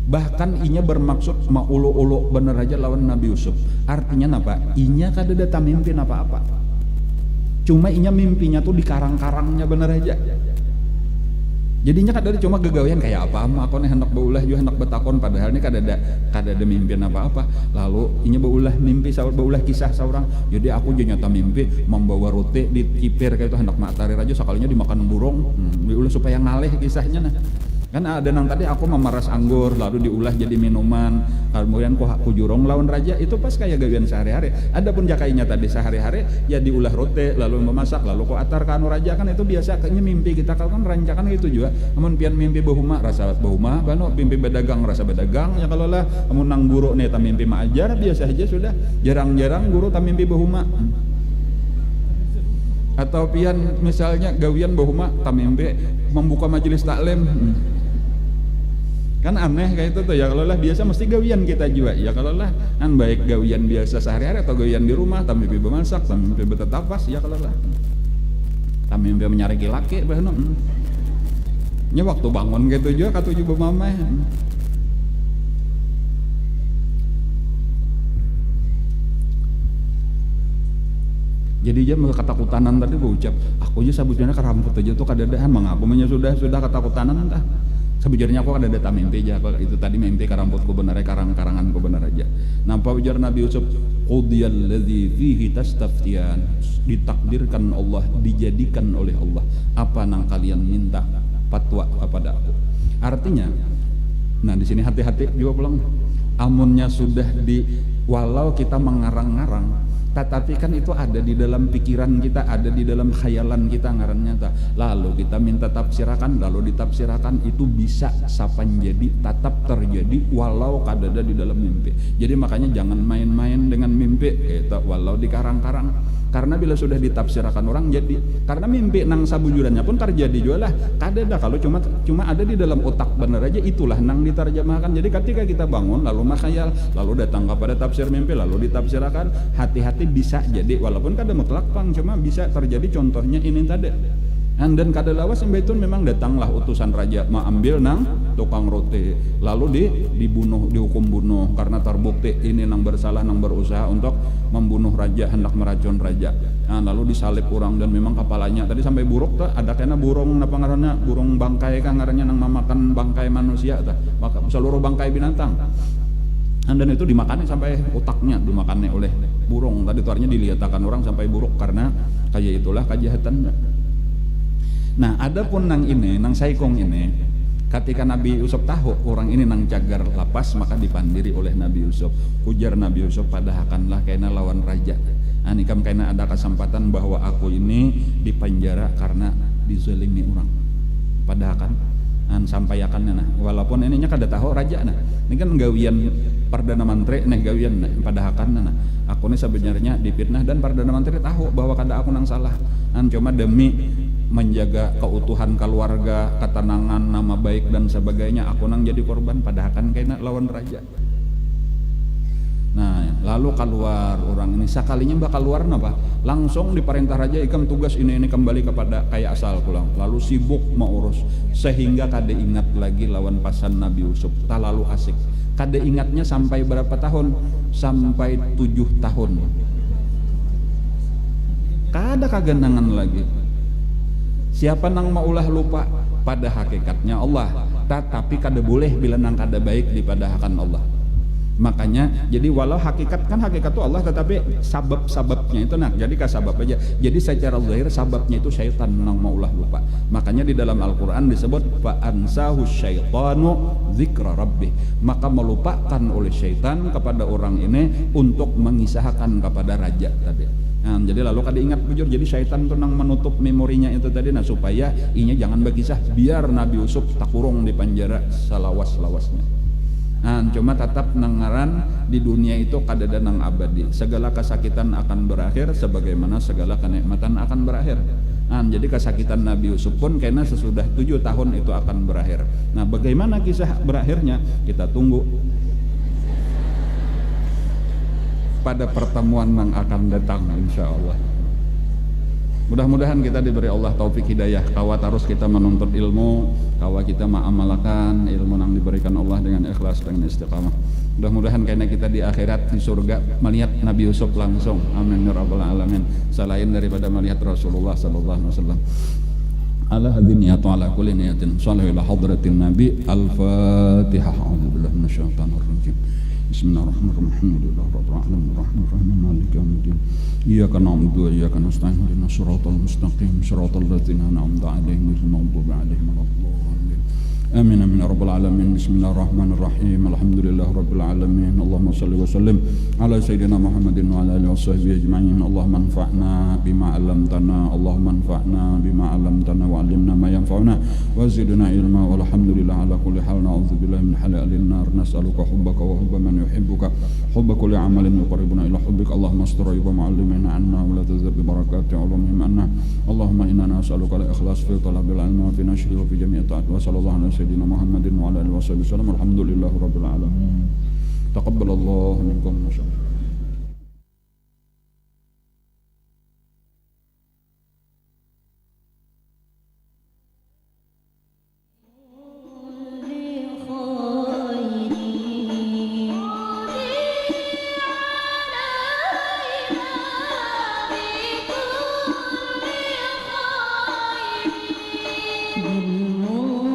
Speaker 1: Bahkan inya bermaksud mau ulu-ulu bener aja lawan Nabi Yusuf. Artinya apa? Inya kada datang mimpin apa-apa. Cuma inya mimpinya tuh di karang-karangnya bener aja. Jadinya kada cuma gegawian kayak apa aku nih hendak beulah juga hendak betakon, padahal ini kada ada mimpin apa-apa. Lalu inya beulah mimpi beulah kisah seorang. Jadi aku juga nyata mimpi membawa roti dicipir kayak itu hendak matahari raja sekalinya dimakan burung. Diulah supaya ngalih kisahnya nah. Kan ada nang tadi aku memeras anggur lalu diulah jadi minuman, kemudian aku jurong lawan raja, itu pas kayak gawian sehari-hari. Adapun jakainya tadi sehari-hari ya diulah roti lalu memasak lalu ko atar kanu raja, kan itu biasa kayaknya mimpi kita kalau kan rancangan itu juga. Namun pian mimpi bahuma rasa bahuma, bano mimpi bedagang rasa bedagang ya kalau lah. Namun nang guru nih ta mimpi maajar biasa aja sudah. Jarang-jarang guru ta mimpi bahuma. Atau pian misalnya gawian bahuma ta mimpi membuka majelis taklim. Kan aneh kayak itu tuh ya, kalau lah biasa mesti gawian kita juga ya, kalau lah kan baik gawian biasa sehari-hari atau gawian di rumah, tamimpi bemasak, tamimpi betetapas ya, kalau lah tamimpi menyariki laki bahno nya waktu bangun gitu juga katuju bemameh. Jadi dia ketakutan tadi berucap, aku aja sabujana ke rambut aja tuh kadadaan mengakuminya sudah ketakutan entah. Sebenarnya aku ada data mimpi aja, itu tadi mimpi ke rambutku benar karang-karanganku benar aja. Nampak ujar Nabi Yusuf, qudiyal ladzi fihi tastaftiyan, ditakdirkan Allah, dijadikan oleh Allah apa nang kalian minta fatwa kepada aku. Artinya, nah di sini hati-hati juga pulang. Amunnya sudah walau kita mengarang-ngarang, tetapi kan itu ada di dalam pikiran kita, ada di dalam khayalan kita ngarannya ta. Lalu kita minta tafsirakan, lalu ditafsirakan, itu bisa sapan jadi tetap terjadi walau kadada di dalam mimpi. Jadi makanya jangan main-main dengan mimpi gitu, walau di karang-karang. Karena bila sudah ditafsirkan orang jadi, karena mimpi nang sabujurannya pun terjadi juga lah. Kadada kalau cuma ada di dalam otak bener aja, itulah nang diterjemahkan. Jadi ketika kita bangun lalu makhayal, lalu datang kepada tafsir mimpi lalu ditafsirkan, hati-hati bisa jadi walaupun kada mutlak pang, cuma bisa terjadi. Contohnya ini tadi. Dan kada lawas itu memang datanglah utusan raja mengambil nang tukang roti, lalu dibunuh, dihukum bunuh karena terbukti ini nang bersalah, nang berusaha untuk membunuh raja, hendak meracun raja. Nah, lalu disalib orang dan memang kepalanya tadi sampai buruk tuh, ada kena burung apa ngarannya, burung bangkai kan ngarannya nang memakan bangkai manusia tuh, seluruh bangkai binatang. Dan itu dimakannya sampai otaknya dimakannya oleh burung. Tadi itu artinya dilihatkan orang sampai buruk karena kayak itulah kejahatannya. Nah, adapun nang ini, nang saikong ini, ketika Nabi Yusuf tahu orang ini nang cagar lapas, maka dipandiri oleh Nabi Yusuf. Ujar Nabi Yusuf, padahakanlah kaina lawan raja. Anikam kaina ada kesempatan bahwa aku ini dipenjara karena dizalimi orang. Padahakan sampaikannya nah, walaupun ininya kada tahu raja nah. Ini kan gawian perdana menteri nah gawian nah, padahakan nah. Aku ini sebenarnya dipitnah dan perdana menteri tahu bahwa kada aku nang salah. Cuma demi menjaga keutuhan keluarga, ketenangan, nama baik dan sebagainya, aku nang jadi korban, padahakan kena lawan raja. Nah, lalu keluar orang ini, sekalinya bakal keluar napa? Langsung diperintah raja, ikam tugas ini kembali kepada kayak asal pulang. Lalu sibuk mau urus, sehingga kada ingat lagi lawan pasan Nabi Yusuf. Tak lalu asik. Kada ingatnya sampai berapa tahun? Sampai 7 tahun. Kada kagenangan lagi. Siapa nang maulah lupa? Pada hakikatnya Allah tetapi kada boleh bila nang kada baik dipadahkan Allah. Makanya jadi walau hakikat kan hakikat itu Allah, tetapi sabab-sababnya itu nah jadi kasabab aja. Jadi secara zahir sababnya itu syaitan nang maulah lupa. Makanya di dalam Al-Qur'an disebut fa ansahu syaitanu dzikra rabbih. Maka melupakan oleh syaitan kepada orang ini untuk mengisahkan kepada raja tadi. Nah, jadi lalu kada ingat bujur, jadi syaitan tuh nang menutup memorinya itu tadi, nah supaya inya jangan berkisah biar Nabi Yusuf tak kurung di penjara selawas-lawasnya. Nah, cuma tetap nengaran di dunia itu kadada nang abadi. Segala kesakitan akan berakhir sebagaimana segala kenikmatan akan berakhir. Nah, jadi kesakitan Nabi Yusuf pun karena sesudah 7 tahun itu akan berakhir. Nah, bagaimana kisah berakhirnya kita tunggu pada pertemuan yang akan datang insya Allah. Mudah-mudahan kita diberi Allah taufik hidayah, kawa terus kita menuntut ilmu, kawa kita mengamalkan ilmu yang diberikan Allah dengan ikhlas dan istiqamah. Mudah-mudahan karena kita di akhirat di surga melihat Nabi Yusuf langsung, amin ya rabbal alamin, selain daripada melihat Rasulullah sallallahu alaihi wasallam. Ala hadhihi niyatu ala kulli niyatin sallallahu ila hadratin nabi. Al-Fatihah. A'udzubillahi minasyaitonir rajim. Bismillahirrahmanirrahim. Alhamdulillahirabbil alamin arrahmanir rahim maliki yaumiddin. Iyyaka na'budu wa iyyaka nasta'in ihdinas siratal mustaqim siratal ladzina an'amta 'alaihim ghairil maghdubi 'alaihim waladdallin. Amin amin ya rabbal alamin. Bismillahirrahmanirrahim. Alhamdulillahirabbil alamin. Allahumma shalli wa sallim ala sayyidina Muhammadin wa ala alihi washabbihi ajma'in. Allahumma anfa'na bima 'allamtana. Allahumma anfa'na bima 'allamtana wa 'allimna ma yanfa'una wa zidna ilma. Walhamdulillah ala kulli hal. Na'udzubillahi min halalin nar. Nas'aluka hubbaka wa hubba man yuhibbuka. Hubba kulli 'amalin yuqarribuna ila hubbika. Allahumma astur 'ayuba mu'allimina 'anna wa la tuzhib bi barakati 'ulumihim 'anna. Allahumma inna nas'aluka al-ikhlas fi talabil 'ilmi wa fi nashrihi wa fi jami'i ta'at. Wa sallallahu alaihi sayyidina Muhammadin wa ala alihi wasallam. Alhamdulillahi rabbil alamin. Taqabbalallahu minkum.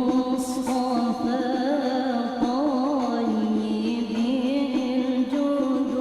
Speaker 2: بالمصطفى طيب الجود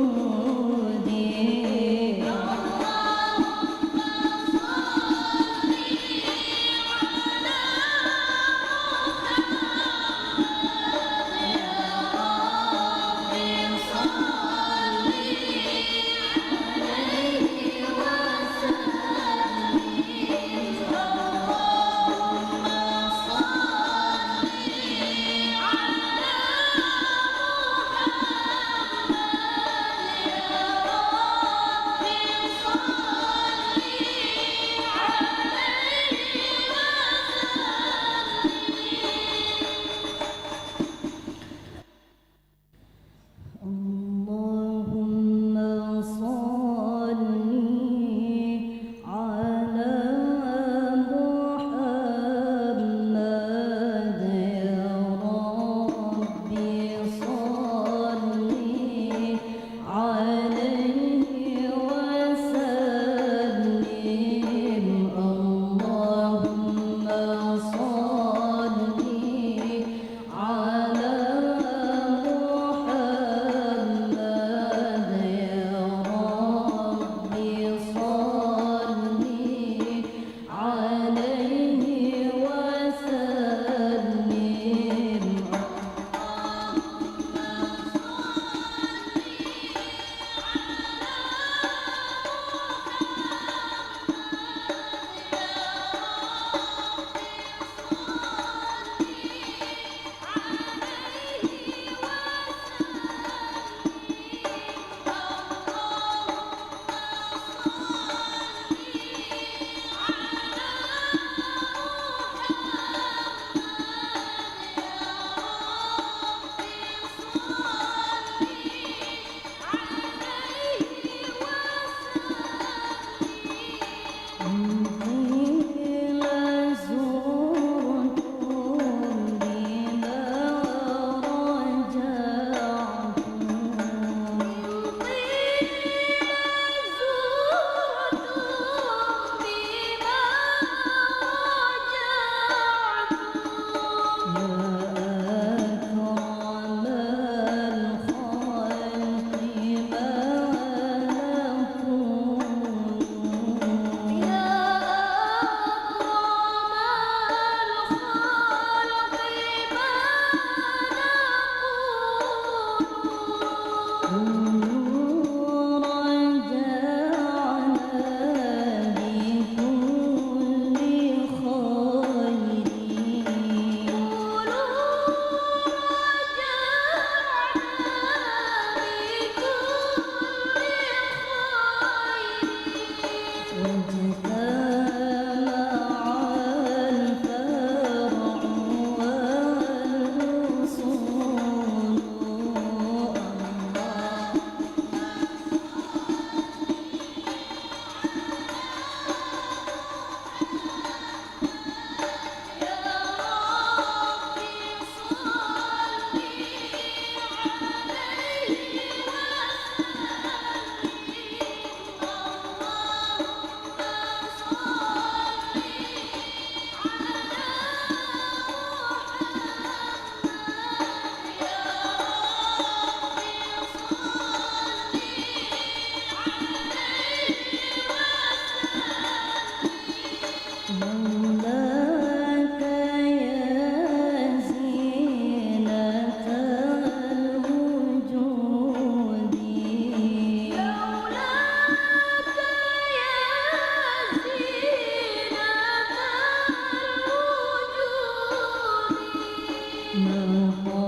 Speaker 2: Namo